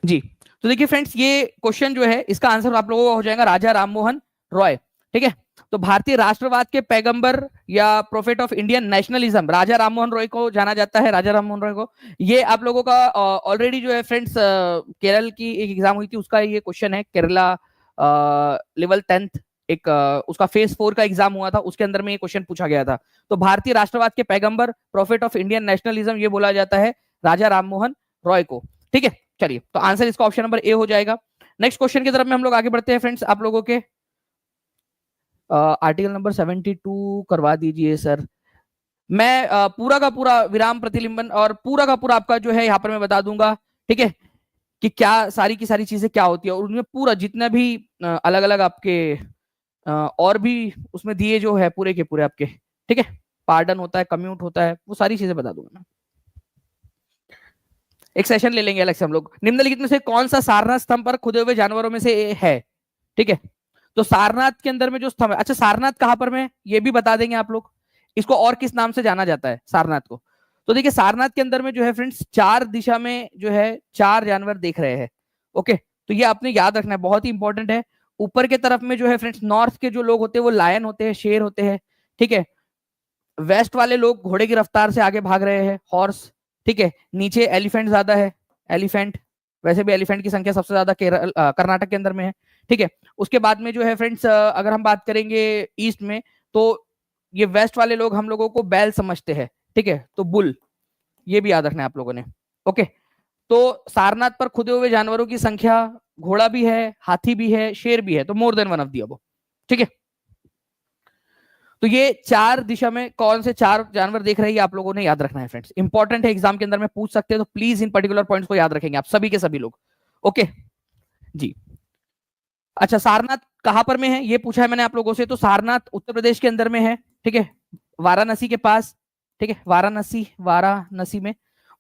जी, तो देखिए फ्रेंड्स ये क्वेश्चन जो है इसका आंसर आप लोगों का हो जाएगा राजा राम मोहन रॉय, ठीक है। तो भारतीय राष्ट्रवाद के पैगंबर या prophet of Indian nationalism Raja Rammohan Roy को जाना जाता है, राजा राममोहन रॉय को। ये आप लोगों का ऑलरेडी जो है फ्रेंड्स केरल की एक एग्जाम हुई थी, उसका ये क्वेश्चन है, केरला लेवल 10th एक उसका फेज 4 का एग्जाम हुआ था, उसके अंदर में ये क्वेश्चन पूछा गया था। तो भारतीय राष्ट्रवाद के पैगंबर, प्रोफेट ऑफ इंडियन नेशनलिज्म, ये बोला जाता है राजा राममोहन रॉय को, ठीक है। चलिए, तो आंसर इसका ऑप्शन नंबर ए हो जाएगा। नेक्स्ट क्वेश्चन की तरफ में हम लोग आगे बढ़ते हैं फ्रेंड्स। आप लोगों के आर्टिकल नंबर 72 करवा दीजिए सर। मैं पूरा का पूरा विराम प्रतिलिंबन और पूरा का पूरा आपका जो है यहाँ पर मैं बता दूंगा, ठीक है, कि क्या सारी की सारी चीजें क्या होती है, और उनमें पूरा जितना भी अलग अलग आपके और भी उसमें दिए जो है पूरे के पूरे आपके, ठीक है, पार्डन होता है, कम्यूट होता है, वो सारी चीजें बता दूंगा मैं। एक सेशन ले लेंगे अलग से हम लोग। निम्नलिखित में से कौन सा सारनाथ स्तंभ पर खुदे हुए जानवरों में से है, ठीक है। तो सारनाथ के अंदर में जो स्तंभ है, अच्छा सारनाथ कहां पर में ये भी बता देंगे आप लोग, इसको और किस नाम से जाना जाता है सारनाथ को। तो देखिए सारनाथ के अंदर में जो है फ्रेंड्स 4 दिशा में जो है 4 जानवर देख रहे हैं, ओके। तो ये आपने याद रखना है, बहुत ही इंपॉर्टेंट है। ऊपर के तरफ में जो है फ्रेंड्स नॉर्थ के जो लोग होते हैं वो लायन होते हैं, शेर होते हैं, ठीक है। वेस्ट वाले लोग घोड़े की रफ्तार से आगे भाग रहे हैं, हॉर्स, ठीक है। नीचे एलिफेंट ज्यादा है, एलिफेंट, वैसे भी एलिफेंट की संख्या सबसे ज्यादा कर्नाटक के अंदर में है, ठीक है। उसके बाद में जो है फ्रेंड्स अगर हम बात करेंगे ईस्ट में, तो ये वेस्ट वाले लोग हम लोगों को बैल समझते हैं, ठीक है, तो बुल, ये भी याद रखना है आप लोगों ने, ओके। तो सारनाथ पर खुदे हुए जानवरों की संख्या, घोड़ा भी है, हाथी भी है, शेर भी है, तो मोर than one of the above, ठीक है। तो ये 4 दिशा में कौन से 4 जानवर देख रहे हैं आप लोगों ने याद रखना है फ्रेंड्स, इंपॉर्टेंट है, एग्जाम के अंदर में पूछ सकते हैं, तो प्लीज इन पर्टिकुलर पॉइंट्स को याद रखेंगे आप सभी के सभी लोग, ओके जी। अच्छा सारनाथ कहां पर में है ये पूछा है मैंने आप लोगों से, तो सारनाथ उत्तर प्रदेश के अंदर में है, ठीक है, वाराणसी के पास, ठीक है, वाराणसी में।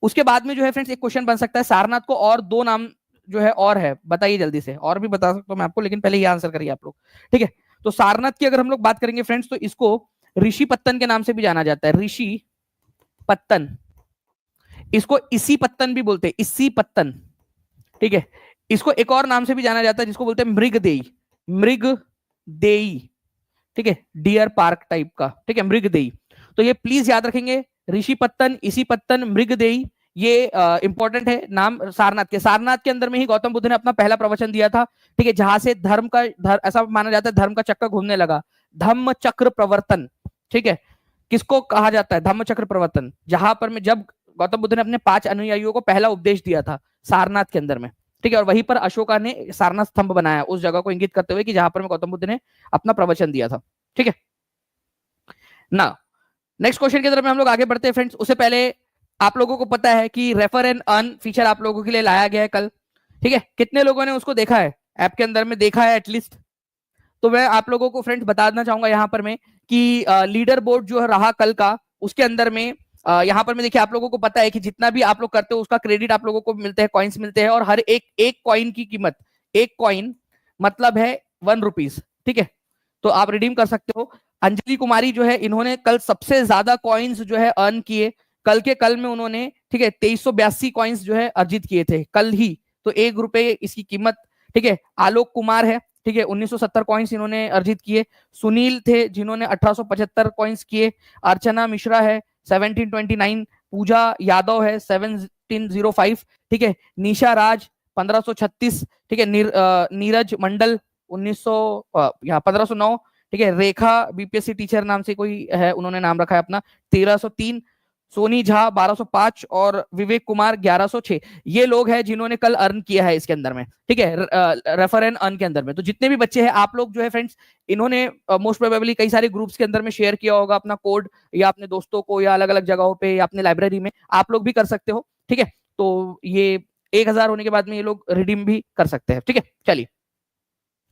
उसके बाद में जो है फ्रेंड्स एक क्वेश्चन बन सकता है, सारनाथ को और 2 नाम जो है और है, बताइए जल्दी से, और भी बता सकता हूं मैं आपको, लेकिन पहले ये आंसर करिए आप लोग, ठीक है। तो सारनाथ की अगर हम लोग बात करेंगे फ्रेंड्स, तो इसको ऋषि पत्तन के नाम से भी जाना जाता है, ऋषि पत्तन, इसको इसी पत्तन भी बोलते हैं, इसी पत्तन, ठीक है। इसको एक और नाम से भी जाना जाता है जिसको बोलते हैं मृगदेई, मृगदेई, ठीक है, डियर पार्क टाइप का, ठीक है, मृगदेई। तो ये प्लीज याद रखेंगे, ऋषि पत्तन, इसी पत्तन, मृगदेई, ये इंपॉर्टेंट है नाम सारनाथ के। सारनाथ के अंदर में ही गौतम बुद्ध ने अपना पहला प्रवचन दिया था, ठीक है, जहां से ऐसा माना जाता है धर्म का चक्कर घूमने लगा, धम्म चक्र प्रवर्तन, ठीक है। किसको कहा जाता है धम्म चक्र प्रवर्तन, जहां पर में जब गौतम बुद्ध ने अपने 5 अनुयायियों को पहला उपदेश दिया था सारनाथ के अंदर में, ठीक है। और वहीं पर अशोका ने सारनाथ स्तंभ बनाया उस जगह को इंगित करते हुए कि जहां पर गौतम बुद्ध ने अपना प्रवचन दिया था, ठीक है ना। नेक्स्ट क्वेश्चन की तरफ में हम लोग आगे बढ़ते हैं फ्रेंड्स। उससे पहले आप लोगों को पता है कि रेफर एंड अर्न फीचर आप लोगों के लिए लाया गया है कल, ठीक है। कितने लोगों ने उसको देखा है, ऐप के अंदर में देखा है एटलीस्ट? तो मैं आप लोगों को फ्रेंड्स बता देना चाहूंगा यहाँ पर मैं कि लीडर बोर्ड जो रहा कल का, उसके अंदर में यहाँ पर मैं देखिए आप लोगों को पता है कि जितना भी आप लोग करते हो उसका क्रेडिट आप लोगों को मिलते हैं, कॉइन्स मिलते हैं, और हर एक कॉइन की कीमत, एक कॉइन मतलब है 1 रुपीज, ठीक है। तो आप रिडीम कर सकते हो। अंजलि कुमारी जो है, इन्होंने कल सबसे ज्यादा कॉइन्स जो है अर्न किए कल में उन्होंने, ठीक है, 2382 कॉइन्स जो है अर्जित किए थे कल ही। तो 1 रुपए इसकी कीमत, ठीक है। आलोक कुमार है, ठीक है, 1970 कॉइन्स इन्होंने अर्जित किए। सुनील थे जिन्होंने 1875 कॉइन्स किए। अर्चना मिश्रा है 1729। पूजा यादव है 1705, ठीक है। निशा राज 1536, ठीक है। नीरज मंडल 1509, ठीक है। रेखा बीपीएससी टीचर नाम से कोई है, उन्होंने नाम रखा है अपना 1303। सोनी झा 1205 और विवेक कुमार 1106। ये लोग हैं जिन्होंने कल अर्न किया है इसके अंदर में, ठीक है, रेफर एंड अर्न के अंदर में। तो जितने भी बच्चे हैं आप लोग जो है फ्रेंड्स, इन्होंने मोस्ट प्रोबेबली कई सारे ग्रुप्स के अंदर में शेयर किया होगा अपना कोड, या अपने दोस्तों को, या अलग अलग जगहों पे, या अपने लाइब्रेरी में आप लोग भी कर सकते हो, ठीक है। तो ये 1000 होने के बाद में ये लोग रिडीम भी कर सकते हैं, ठीक है। चलिए,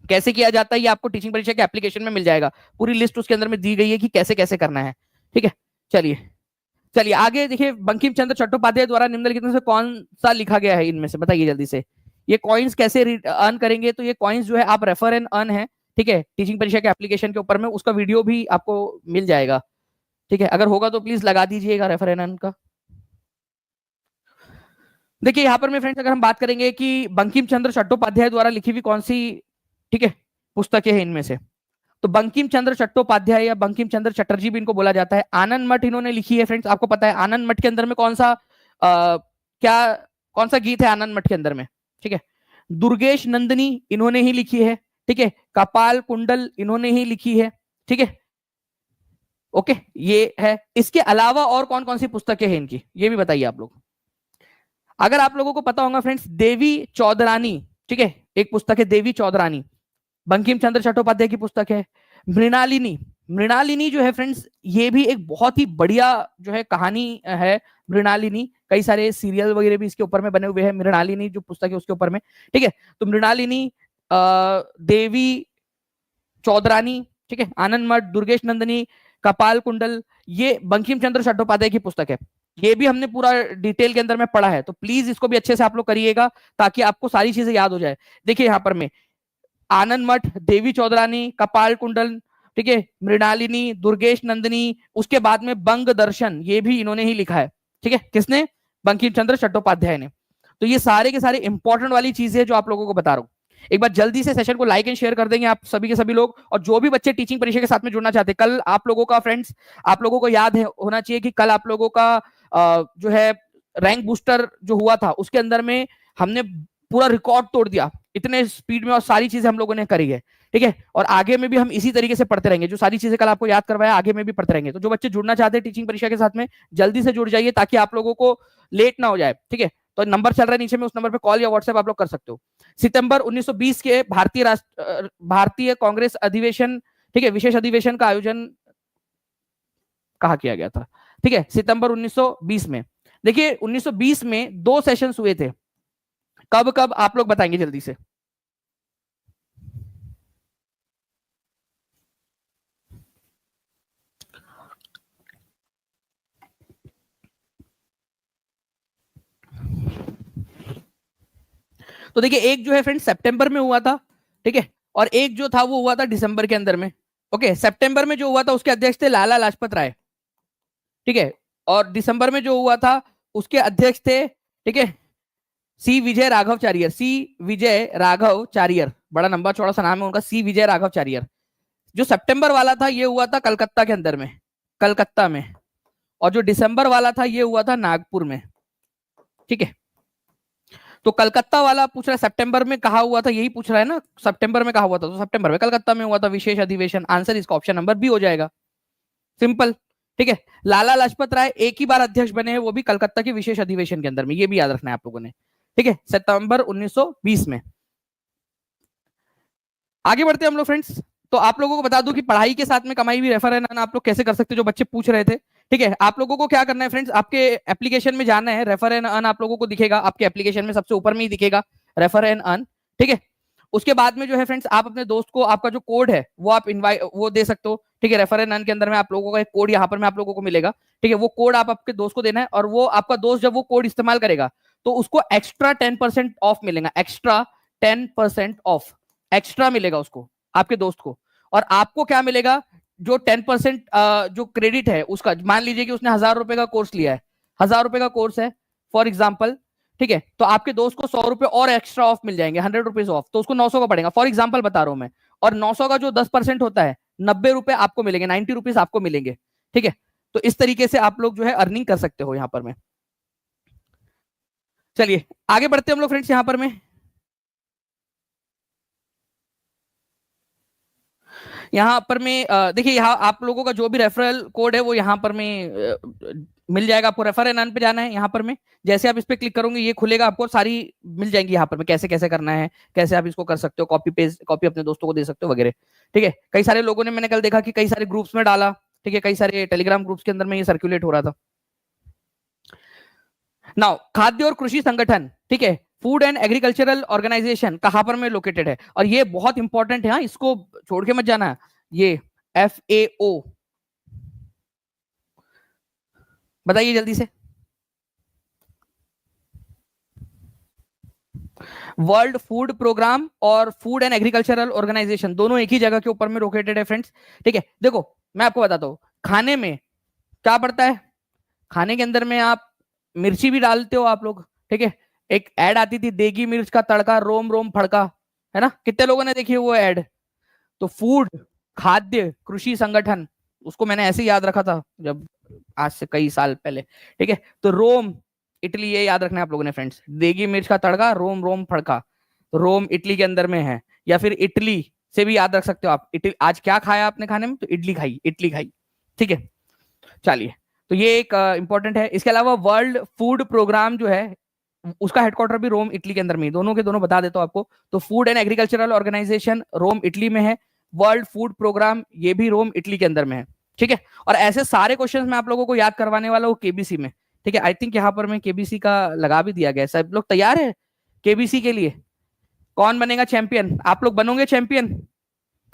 कैसे किया जाता है ये आपको टीचिंग परीक्षा के एप्लीकेशन में मिल जाएगा, पूरी लिस्ट उसके अंदर में दी गई है कि कैसे कैसे करना है, ठीक है। चलिए आगे देखिए, बंकिम चंद्र चट्टोपाध्याय द्वारा निम्नलिखित में से कौन सा लिखा गया है इनमें से, बताइए जल्दी से। ये कॉइन्स कैसे अर्न करेंगे? तो ये कॉइन्स जो है आप रेफर एंड अर्न है, ठीक है, टीचिंग परीक्षा के एप्लीकेशन के ऊपर में, उसका वीडियो भी आपको मिल जाएगा, ठीक है। अगर होगा तो प्लीज लगा दीजिएगा रेफर एंड अर्न का। देखिए यहाँ पर में फ्रेंड्स, अगर हम बात करेंगे कि बंकिम चंद्र चट्टोपाध्याय द्वारा लिखी हुई कौन सी, ठीक है, पुस्तकें हैं इनमें से, तो बंकिम चंद्र चट्टोपाध्याय या बंकिम चंद्र चटर्जी भी इनको बोला जाता है। आनंद मठ इन्होंने लिखी है फ्रेंड्स, आपको पता है आनंद मठ के अंदर में कौन सा कौन सा गीत है आनंद मठ के अंदर में, ठीक है। दुर्गेश नंदिनी इन्होंने ही लिखी है, ठीक है। कपाल कुंडल इन्होंने ही लिखी है, ठीक है, ओके, ये है। इसके अलावा और कौन कौन सी पुस्तकें हैं इनकी, ये भी बताइए आप लोग। अगर आप लोगों को पता होगा फ्रेंड्स, देवी चौधरानी, ठीक है, एक पुस्तक है देवी चौधरानी, बंकिम चंद्र चट्टोपाध्याय की पुस्तक है। मृणालिनी जो है फ्रेंड्स, ये भी एक बहुत ही बढ़िया जो है कहानी है। मृणालिनी, कई सारे सीरियल वगैरह भी इसके ऊपर में बने हुए हैं, मृणालिनी जो पुस्तक है उसके ऊपर में, ठीक है। तो मृणालिनी, देवी चौधरानी, ठीक है, आनंद मठ, दुर्गेश नंदिनी, कपाल कुंडल, ये बंकिम चंद्र चट्टोपाध्याय की पुस्तक है। ये भी हमने पूरा डिटेल के अंदर में पढ़ा है, तो प्लीज इसको भी अच्छे से आप लोग करिएगा ताकि आपको सारी चीजें याद हो जाए। देखिए यहाँ पर में आनंद मठ, देवी चौधरानी, कपाल कुंडल, ठीक है, मृणालिनी, दुर्गेश नंदिनी, उसके बाद में बंग दर्शन, ये भी इन्होंने ही लिखा है, ठीक है। किसने? बंकिम चंद्र चट्टोपाध्याय ने। तो ये सारे के सारे इंपॉर्टेंट वाली चीजें जो आप लोगों को बता रहा हूँ। एक बार जल्दी से सेशन को लाइक एंड शेयर कर देंगे आप सभी के सभी लोग, और जो भी बच्चे टीचिंग परीक्षा के साथ में जुड़ना चाहते हैं, कल आप लोगों का फ्रेंड्स, आप लोगों को याद है होना चाहिए कि कल आप लोगों का जो है रैंक बूस्टर जो हुआ था, उसके अंदर में हमने पूरा रिकॉर्ड तोड़ दिया इतने स्पीड में, और सारी चीजें हम लोगों ने करी है, ठीक है। और आगे में भी हम इसी तरीके से पढ़ते रहेंगे, जो सारी चीजें कल आपको याद करवाया आगे में भी पढ़ते रहेंगे। तो जो बच्चे जुड़ना चाहते हैं टीचिंग परीक्षा के साथ में, जल्दी से जुड़ जाइए ताकि आप लोगों को लेट ना हो जाए, ठीक है। तो नंबर चल रहा है नीचे में, उस नंबर पे कॉल या व्हाट्सएप आप लोग कर सकते हो। सितंबर 1920 के भारतीय कांग्रेस अधिवेशन, ठीक है, विशेष अधिवेशन का आयोजन कहा किया गया था, ठीक है, सितंबर 1920 में। देखिए 1920 में 2 सेशंस हुए थे, कब कब आप लोग बताएंगे जल्दी से। तो देखिए एक जो है फ्रेंड सितंबर में हुआ था, ठीक है, और एक जो था वो हुआ था दिसंबर के अंदर में। ओके, सितंबर में जो हुआ था उसके अध्यक्ष थे लाला लाजपत राय, ठीक है, और दिसंबर में जो हुआ था उसके अध्यक्ष थे, ठीक है, सी विजय राघव चारियर। सी विजय राघव चारियर, बड़ा लंबा चौड़ा सा नाम है उनका, सी विजय राघव चारियर। जो सितंबर वाला था ये हुआ था कलकत्ता के अंदर में, कलकत्ता में, और जो दिसंबर वाला था ये हुआ था नागपुर में, ठीक है। तो कलकत्ता वाला पूछ रहा है सितंबर में कहा हुआ था, यही पूछ रहा है ना, सितंबर में कहा हुआ था, तो सितंबर में कलकत्ता में हुआ था विशेष अधिवेशन। आंसर इसका ऑप्शन नंबर बी हो जाएगा, सिंपल। ठीक है। लाला लाजपत राय एक ही बार अध्यक्ष बने हैं, वो भी कलकत्ता के विशेष अधिवेशन के अंदर में, ये भी याद रखना है आप लोगों ने। ठीक है, सितंबर 1920 में। आगे बढ़ते हैं हम लोग फ्रेंड्स। तो आप लोगों को बता दूं कि पढ़ाई के साथ में कमाई भी रेफर एंड अर्न आप लोग कैसे कर सकते हैं, जो बच्चे पूछ रहे थे। ठीक है, आप लोगों को क्या करना है फ्रेंड्स, आपके एप्लीकेशन में जाना है, रेफर एंड अर्न आप लोगों को दिखेगा आपके एप्लीकेशन में, सबसे ऊपर में ही दिखेगा रेफर एंड अर्न। ठीक है, उसके बाद में जो है फ्रेंड्स, आप अपने दोस्त को आपका जो कोड है वो आप इनवाइट वो दे सकते हो। ठीक है, रेफर एंड अर्न के अंदर में आप लोगों का एक कोड यहाँ पर में आप लोगों को मिलेगा। ठीक है, वो कोड आप आपके दोस्त को देना है, और वो आपका दोस्त जब वो कोड इस्तेमाल करेगा तो उसको एक्स्ट्रा 10% ऑफ मिलेगा, एक्स्ट्रा 10% ऑफ एक्स्ट्रा मिलेगा उसको, आपके दोस्त को। और आपको क्या मिलेगा, जो 10% जो क्रेडिट है उसका, मान लीजिए कि उसने 1000 रुपए का कोर्स लिया है, 1000 रुपए का कोर्स है फॉर एग्जाम्पल। ठीक है, तो आपके दोस्त को 100 रुपए और एक्स्ट्रा ऑफ मिल जाएंगे, 100 रुपीज ऑफ, तो उसको 900 का पड़ेगा, फॉर एग्जाम्पल बता रहा हूं मैं। और 900 का जो 10% होता है, 90 रुपए आपको मिलेंगे, 90 रुपीज आपको मिलेंगे। ठीक है, तो इस तरीके से आप लोग जो है अर्निंग कर सकते हो यहाँ पर में। चलिए आगे बढ़ते हैं हम लोग फ्रेंड्स यहाँ पर में। यहाँ पर में देखिए, यहाँ आप लोगों का जो भी रेफरल कोड है वो यहाँ पर में मिल जाएगा आपको। रेफर एंड अर्न पे जाना है, यहाँ पर में जैसे आप इस पे क्लिक करोगे ये खुलेगा, आपको सारी मिल जाएंगी यहाँ पर में, कैसे कैसे करना है, कैसे आप इसको कर सकते हो, कॉपी पेस्ट कॉपी अपने दोस्तों को दे सकते हो वगैरह। ठीक है, कई सारे लोगों ने, मैंने कल देखा कि कई सारे ग्रुप्स में डाला। ठीक है, कई सारे टेलीग्राम ग्रुप्स के अंदर में ये सर्कुलेट हो रहा था। नाउ खाद्य और कृषि संगठन, ठीक है, फूड एंड एग्रीकल्चरल ऑर्गेनाइजेशन कहां पर में लोकेटेड है, और ये बहुत इंपॉर्टेंट है, हाँ, इसको छोड़ के मत जाना। ये FAO, बताइए जल्दी से। वर्ल्ड फूड प्रोग्राम और फूड एंड एग्रीकल्चरल ऑर्गेनाइजेशन दोनों एक ही जगह के ऊपर में लोकेटेड है फ्रेंड्स। ठीक है, देखो मैं आपको बताता हूँ, खाने में क्या पड़ता है, खाने के अंदर में आप मिर्ची भी डालते हो आप लोग। ठीक है, एक ऐड आती थी, देगी मिर्च का तड़का रोम रोम फड़का, है ना, कितने लोगों ने देखी है वो ऐड। तो फूड, खाद्य कृषि संगठन, उसको मैंने ऐसे ही याद रखा था जब, आज से कई साल पहले। ठीक है, तो रोम इटली, ये याद रखना है आप लोगों ने फ्रेंड्स, देगी मिर्च का तड़का रोम रोम फड़का, रोम इटली के अंदर में है। या फिर इटली से भी याद रख सकते हो आप, इटली, आज क्या खाया आपने खाने में, तो इडली खाई, इटली खाई। ठीक है, चलिए, तो ये एक इंपॉर्टेंट है। इसके अलावा वर्ल्ड फूड प्रोग्राम जो है उसका हेडक्वार्टर भी रोम इटली के अंदर में, दोनों के दोनों बता देता हूं आपको। तो food and agricultural organization Rome Italy में है, वर्ल्ड फूड प्रोग्राम ये भी रोम इटली के अंदर में है। ठीक है, और ऐसे सारे क्वेश्चन मैं आप लोगों को याद करवाने वाला हूँ केबीसी में। ठीक है, आई थिंक यहाँ पर मैं केबीसी का लगा भी दिया गया, सब लोग तैयार है केबीसी के लिए। कौन बनेगा चैंपियन, आप लोग बनोगे चैंपियन,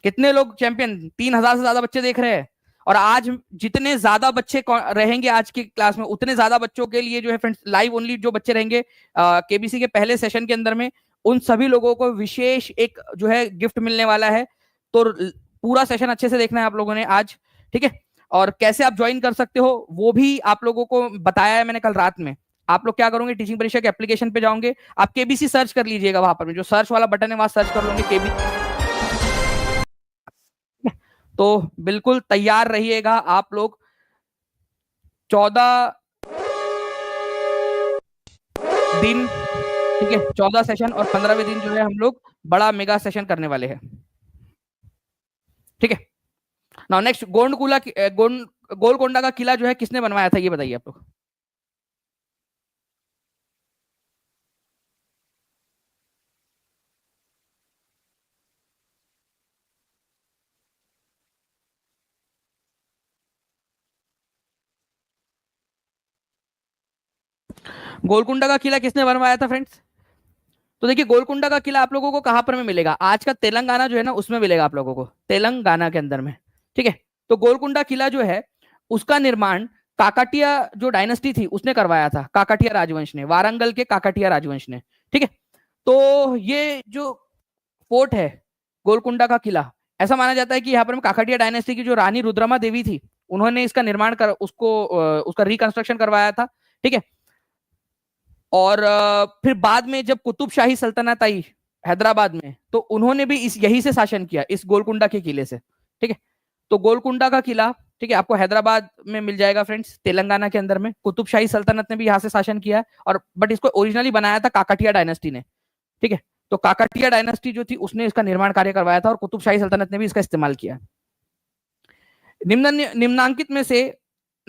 कितने लोग चैंपियन, 3000 से ज्यादा बच्चे देख रहे हैं। और आज जितने ज्यादा बच्चे रहेंगे आज की क्लास में, उतने ज्यादा बच्चों के लिए जो है फ्रेंड्स, लाइव ओनली जो बच्चे रहेंगे केबीसी के पहले सेशन के अंदर में, उन सभी लोगों को विशेष एक जो है गिफ्ट मिलने वाला है। तो पूरा सेशन अच्छे से देखना है आप लोगों ने आज। ठीक है, और कैसे आप ज्वाइन कर सकते हो वो भी आप लोगों को बताया है मैंने कल रात में। आप लोग क्या करोगे, टीचिंग परीक्षा के एप्लीकेशन पे जाओगे, आप केबीसी सर्च कर लीजिएगा, वहां पर जो सर्च वाला बटन है वहां सर्च कर लोगे केबीसी। तो बिल्कुल तैयार रहिएगा आप लोग। 14 दिन, ठीक है, 14 सेशन, और 15वें दिन जो है हम लोग बड़ा मेगा सेशन करने वाले हैं। ठीक है, नाउ नेक्स्ट, गोलकोंडा का किला जो है किसने बनवाया था, ये बताइए आप लोग। गोलकुंडा का किला किसने बनवाया था फ्रेंड्स। तो देखिए, गोलकुंडा का किला आप लोगों को कहां पर में मिलेगा, आज का तेलंगाना जो है ना उसमें मिलेगा आप लोगों को, तेलंगाना के अंदर में। ठीक है, तो गोलकुंडा किला जो है उसका निर्माण काकाटिया जो डायनेस्टी थी उसने करवाया था, काकाटिया राजवंश ने, वारंगल के काकाटिया राजवंश ने। ठीक है, तो ये जो फोर्ट है गोलकुंडा का किला, ऐसा माना जाता है कि यहाँ पर काकटिया डायनेस्टी की जो रानी रुद्रमा देवी थी, उन्होंने इसका निर्माण कर उसको उसका रिकंस्ट्रक्शन करवाया था। ठीक है, और फिर बाद में जब कुतुबशाही सल्तनत आई हैदराबाद में, तो उन्होंने भी इस यही से शासन किया, इस गोलकुंडा के किले से। ठीक है, तो गोलकुंडा का किला, ठीक है, आपको हैदराबाद में मिल जाएगा फ्रेंड्स, तेलंगाना के अंदर में। कुतुबशाही सल्तनत ने भी यहाँ से शासन किया, और बट इसको ओरिजिनली बनाया था काकटिया डायनेस्टी ने। ठीक है, तो काकटिया डायनेस्टी जो थी उसने इसका निर्माण कार्य करवाया था, और कुतुबशाही सल्तनत ने भी इसका इस्तेमाल किया। निम्नांकित में से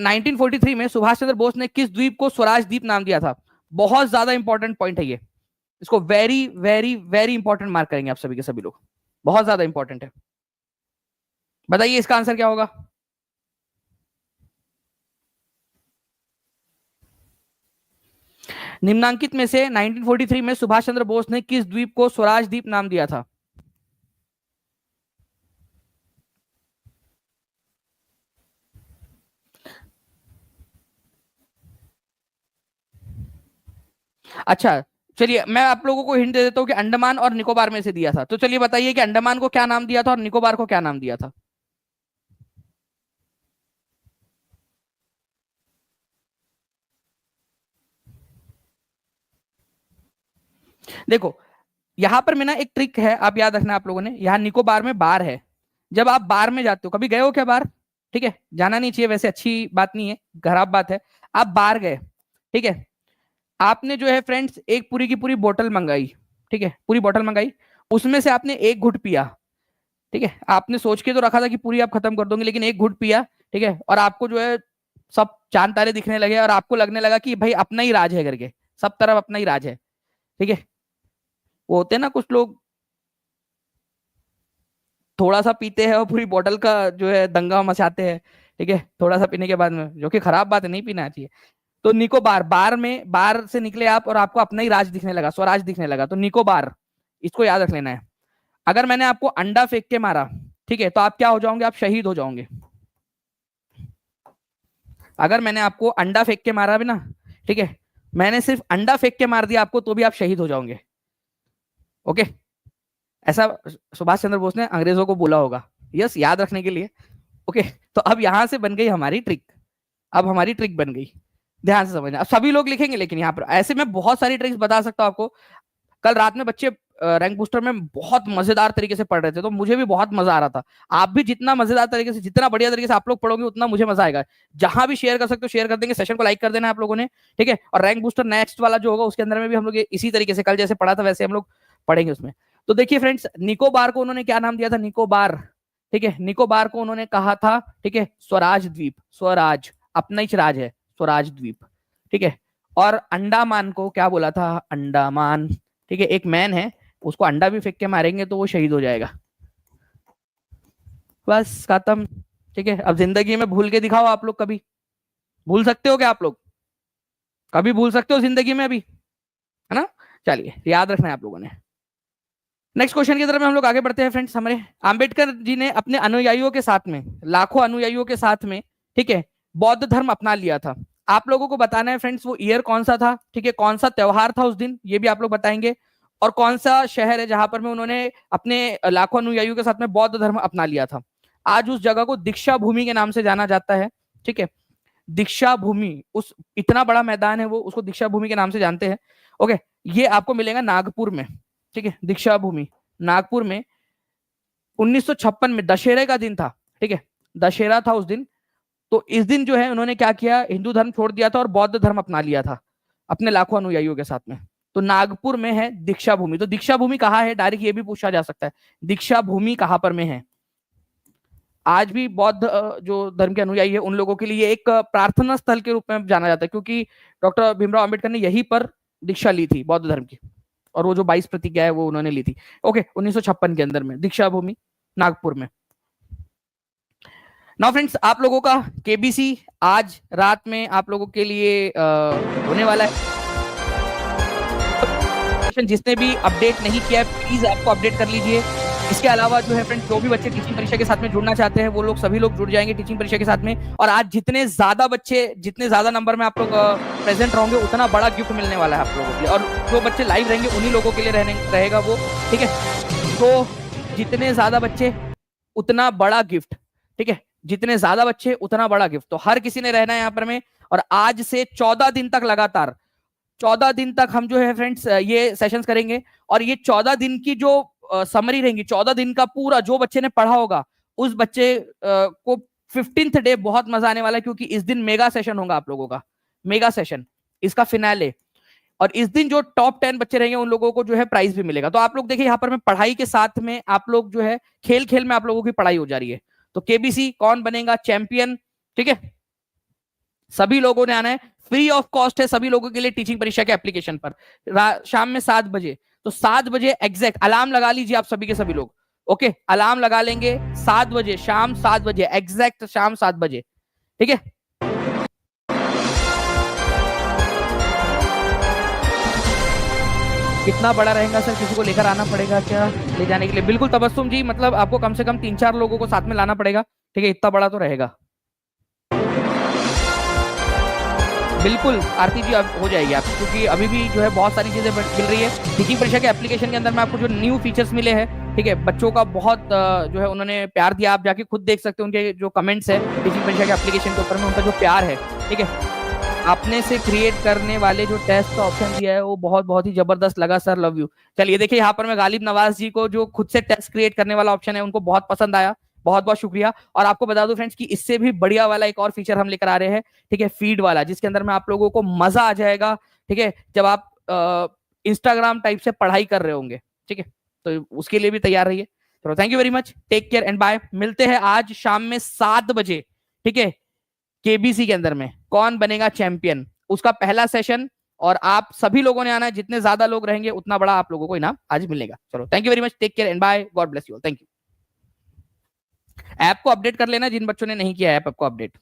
1943 में सुभाष चंद्र बोस ने किस द्वीप को स्वराज द्वीप नाम दिया था? बहुत ज्यादा इंपॉर्टेंट पॉइंट है ये, इसको very very very important mark करेंगे आप सभी के सभी लोग, बहुत ज्यादा इंपॉर्टेंट है। बताइए इसका आंसर क्या होगा? निम्नांकित में से 1943 में सुभाष चंद्र बोस ने किस द्वीप को स्वराज द्वीप नाम दिया था? अच्छा, चलिए मैं आप लोगों को हिंट दे देता हूं कि अंडमान और निकोबार में से दिया था। तो चलिए बताइए कि अंडमान को क्या नाम दिया था और निकोबार को क्या नाम दिया था? देखो, यहां पर मैं ना एक ट्रिक है, आप याद रखना आप लोगों ने, यहाँ निकोबार में बार है। जब आप बार में जाते हो, कभी गए हो क्या बार? ठीक है, जाना नहीं चाहिए वैसे, अच्छी बात नहीं है, खराब बात है। आप बार गए, ठीक है, आपने जो है फ्रेंड्स एक पूरी की पूरी बोतल मंगाई, ठीक है, पूरी बोतल मंगाई, उसमें से आपने एक घुट पिया, ठीक है, आपने सोच के तो रखा था कि पूरी आप खत्म कर दोगे, लेकिन एक घुट पिया, ठीक है, और आपको जो है सब चांद तारे दिखने लगे और आपको लगने लगा कि भाई अपना ही राज है करके, सब तरफ अपना ही राज है, ठीक है। वो होते हैं ना कुछ लोग, थोड़ा सा पीते हैं और पूरी बोतल का जो है दंगा मचाते हैं, ठीक है, थोड़ा सा पीने के बाद में, जो कि खराब बात है, नहीं पीना चाहिए। तो निकोबार, बार में, बार से निकले आप और आपको अपना ही राज दिखने लगा, स्वराज दिखने लगा, तो निकोबार, इसको याद रख लेना है। अगर मैंने आपको अंडा फेंक के मारा, ठीक है, तो आप क्या हो जाओगे? आप शहीद हो जाओगे। अगर मैंने आपको अंडा फेंक के मारा भी ना, ठीक है, मैंने सिर्फ अंडा फेंक के मार दिया आपको, तो भी आप शहीद हो जाओगे। ओके, ऐसा सुभाष चंद्र बोस ने अंग्रेजों को बोला होगा, यस, याद रखने के लिए। ओके, तो अब यहां से बन गई हमारी ट्रिक, अब हमारी ट्रिक बन गई, ध्यान से समझना। अब सभी लोग लिखेंगे, लेकिन यहाँ पर ऐसे मैं बहुत सारी ट्रिक्स बता सकता हूँ आपको। कल रात में बच्चे रैंक बूस्टर में बहुत मजेदार तरीके से पढ़ रहे थे, तो मुझे भी बहुत मजा आ रहा था। आप भी जितना मजेदार तरीके से, जितना बढ़िया तरीके से आप लोग पढ़ोगे, उतना मुझे मजा आएगा। जहां भी शेयर कर सकते हो शेयर कर देंगे, सेशन को लाइक कर देना आप लोगों ने, ठीक है। और रैंक बूस्टर नेक्स्ट वाला जो होगा, उसके अंदर में भी हम लोग इसी तरीके से कल जैसे पढ़ा था वैसे हम लोग पढ़ेंगे उसमें। तो देखिए फ्रेंड्स, निकोबार को उन्होंने क्या नाम दिया था? निकोबार, ठीक है, निकोबार को उन्होंने कहा था, ठीक है, स्वराज द्वीप, स्वराज, अपना ही राज है, स्वराज द्वीप, ठीक है। और अंडमान को क्या बोला था? अंडमान, ठीक है, एक मैन है, उसको अंडा भी फेंक के मारेंगे तो वो शहीद हो जाएगा। बस खत्म, ठीक है। अब जिंदगी में भूल के दिखाओ आप लोग, कभी भूल सकते हो क्या आप लोग? कभी भूल सकते हो जिंदगी में अभी, है ना? चलिए, याद रखना है आप लोगों ने। नेक्स्ट क्वेश्चन की तरफ हम लोग आगे बढ़ते हैं फ्रेंड्स। हमारे अंबेडकर जी ने अपने अनुयायियों के साथ में, लाखों अनुयायियों के साथ में, ठीक है, बौद्ध धर्म अपना लिया था। आप लोगों को बताना है फ्रेंड्स वो ईयर कौन सा था, ठीक है, कौन सा त्योहार था उस दिन, ये भी आप लोग बताएंगे। और कौन सा शहर है जहां पर में उन्होंने अपने लाखों अनुयायियों के साथ में बौद्ध धर्म अपना लिया था। आज उस जगह को दीक्षा भूमि के नाम से जाना जाता है, ठीक है, दीक्षा भूमि, उस इतना बड़ा मैदान है वो, उसको दीक्षा भूमि के नाम से जानते हैं। ओके, ये आपको मिलेगा नागपुर में, ठीक है, दीक्षा भूमि नागपुर में। 1956 में दशहरे का दिन था, ठीक है, दशहरा था उस दिन। तो इस दिन जो है उन्होंने क्या किया? हिंदू धर्म छोड़ दिया था और बौद्ध धर्म अपना लिया था अपने लाखों अनुयायियों के साथ में। तो नागपुर में है दीक्षा भूमि। तो दीक्षा भूमि कहाँ है, डायरेक्ट ये भी पूछा जा सकता है, दीक्षा भूमि कहाँ पर में है। आज भी बौद्ध जो धर्म के अनुयायी है उन लोगों के लिए एक प्रार्थना स्थल के रूप में जाना जाता है, क्योंकि डॉक्टर भीमराव अंबेडकर ने यहीं पर दीक्षा ली थी बौद्ध धर्म की, और वो जो 22 प्रतिज्ञा है वो उन्होंने ली थी। ओके, 1956 के अंदर में दीक्षा भूमि नागपुर में। नाउ फ्रेंड्स, आप लोगों का केबीसी आज रात में आप लोगों के लिए होने वाला है। जिसने भी अपडेट नहीं किया है प्लीज आपको अपडेट कर लीजिए। इसके अलावा जो है फ्रेंड्स, जो भी बच्चे टीचिंग परीक्षा के साथ में जुड़ना चाहते हैं वो लोग सभी लोग जुड़ जाएंगे टीचिंग परीक्षा के साथ में। और आज जितने ज्यादा बच्चे, जितने ज्यादा नंबर में आप लोग प्रेजेंट रहोगे, उतना बड़ा गिफ्ट मिलने वाला है आप लोगों के लिए। और जो बच्चे लाइव रहेंगे उन्हीं लोगों के लिए रहेगा वो, ठीक है। तो जितने ज्यादा बच्चे उतना बड़ा गिफ्ट, ठीक है, जितने ज्यादा बच्चे उतना बड़ा गिफ्ट। तो हर किसी ने रहना है यहाँ पर में। और आज से 14 दिन तक लगातार, 14 दिन तक हम जो है फ्रेंड्स ये सेशंस करेंगे। और ये 14 दिन की जो समरी रहेंगी, 14 दिन का पूरा जो बच्चे ने पढ़ा होगा उस बच्चे को 15th डे बहुत मजा आने वाला है, क्योंकि इस दिन मेगा सेशन होगा आप लोगों का, मेगा सेशन, इसका फिनाले। और इस दिन जो टॉप 10 बच्चे रहेंगे उन लोगों को जो है प्राइज भी मिलेगा। तो आप लोग देखिए यहाँ पर मैं पढ़ाई के साथ में आप लोग जो है खेल खेल में आप लोगों की पढ़ाई हो जा रही है। तो केबीसी कौन बनेगा चैंपियन, ठीक है, सभी लोगों ने आना है, फ्री ऑफ कॉस्ट है सभी लोगों के लिए टीचिंग परीक्षा के एप्लीकेशन पर, शाम में 7 बजे। तो 7 बजे एग्जैक्ट अलार्म लगा लीजिए आप सभी के सभी लोग। ओके, अलार्म लगा लेंगे 7 बजे, शाम 7 बजे एग्जैक्ट, शाम 7 बजे, ठीक है। कितना बड़ा रहेगा सर, किसी को लेकर आना पड़ेगा क्या ले जाने के लिए? बिल्कुल तबस्सुम जी, मतलब आपको कम से कम 3-4 लोगों को साथ में लाना पड़ेगा, ठीक है, इतना बड़ा तो रहेगा। बिल्कुल आरती जी, अब हो जाएगी आप, क्योंकि अभी भी जो है बहुत सारी चीजें मिल रही है टीचिंग परीक्षा के एप्लीकेशन के अंदर में। आपको जो न्यू फीचर्स मिले हैं, ठीक है, बच्चों का बहुत जो है उन्होंने प्यार दिया, आप जाके खुद देख सकते हैं उनके जो कमेंट्स है टीचिंग परीक्षा के एप्लीकेशन के ऊपर में, उनका जो प्यार है, ठीक है। आपने से क्रिएट करने वाले जो टेस्ट का ऑप्शन दिया है वो बहुत बहुत ही जबरदस्त लगा सर, लव यू। चलिए देखिए यहाँ पर मैं गालिब नवाज जी को जो खुद से टेस्ट क्रिएट करने वाला ऑप्शन है उनको बहुत पसंद आया, बहुत बहुत शुक्रिया। और आपको बता दूं फ्रेंड्स कि इससे भी बढ़िया वाला एक और फीचर हम लेकर आ रहे हैं, ठीक है, फीड वाला, जिसके अंदर में आप लोगों को मजा आ जाएगा, ठीक है, जब आप इंस्टाग्राम टाइप से पढ़ाई कर रहे होंगे, ठीक है, तो उसके लिए भी तैयार रहिए। तो thank you very much, take care and bye. मिलते हैं आज शाम में 7 बजे, ठीक है, केबीसी के अंदर में कौन बनेगा चैंपियन, उसका पहला सेशन। और आप सभी लोगों ने आना है, जितने ज्यादा लोग रहेंगे उतना बड़ा आप लोगों को इनाम आज मिलेगा। चलो thank you very much, take care and bye, god bless you all, thank you. App को अपडेट कर लेना जिन बच्चों ने नहीं किया ऐप को अपडेट।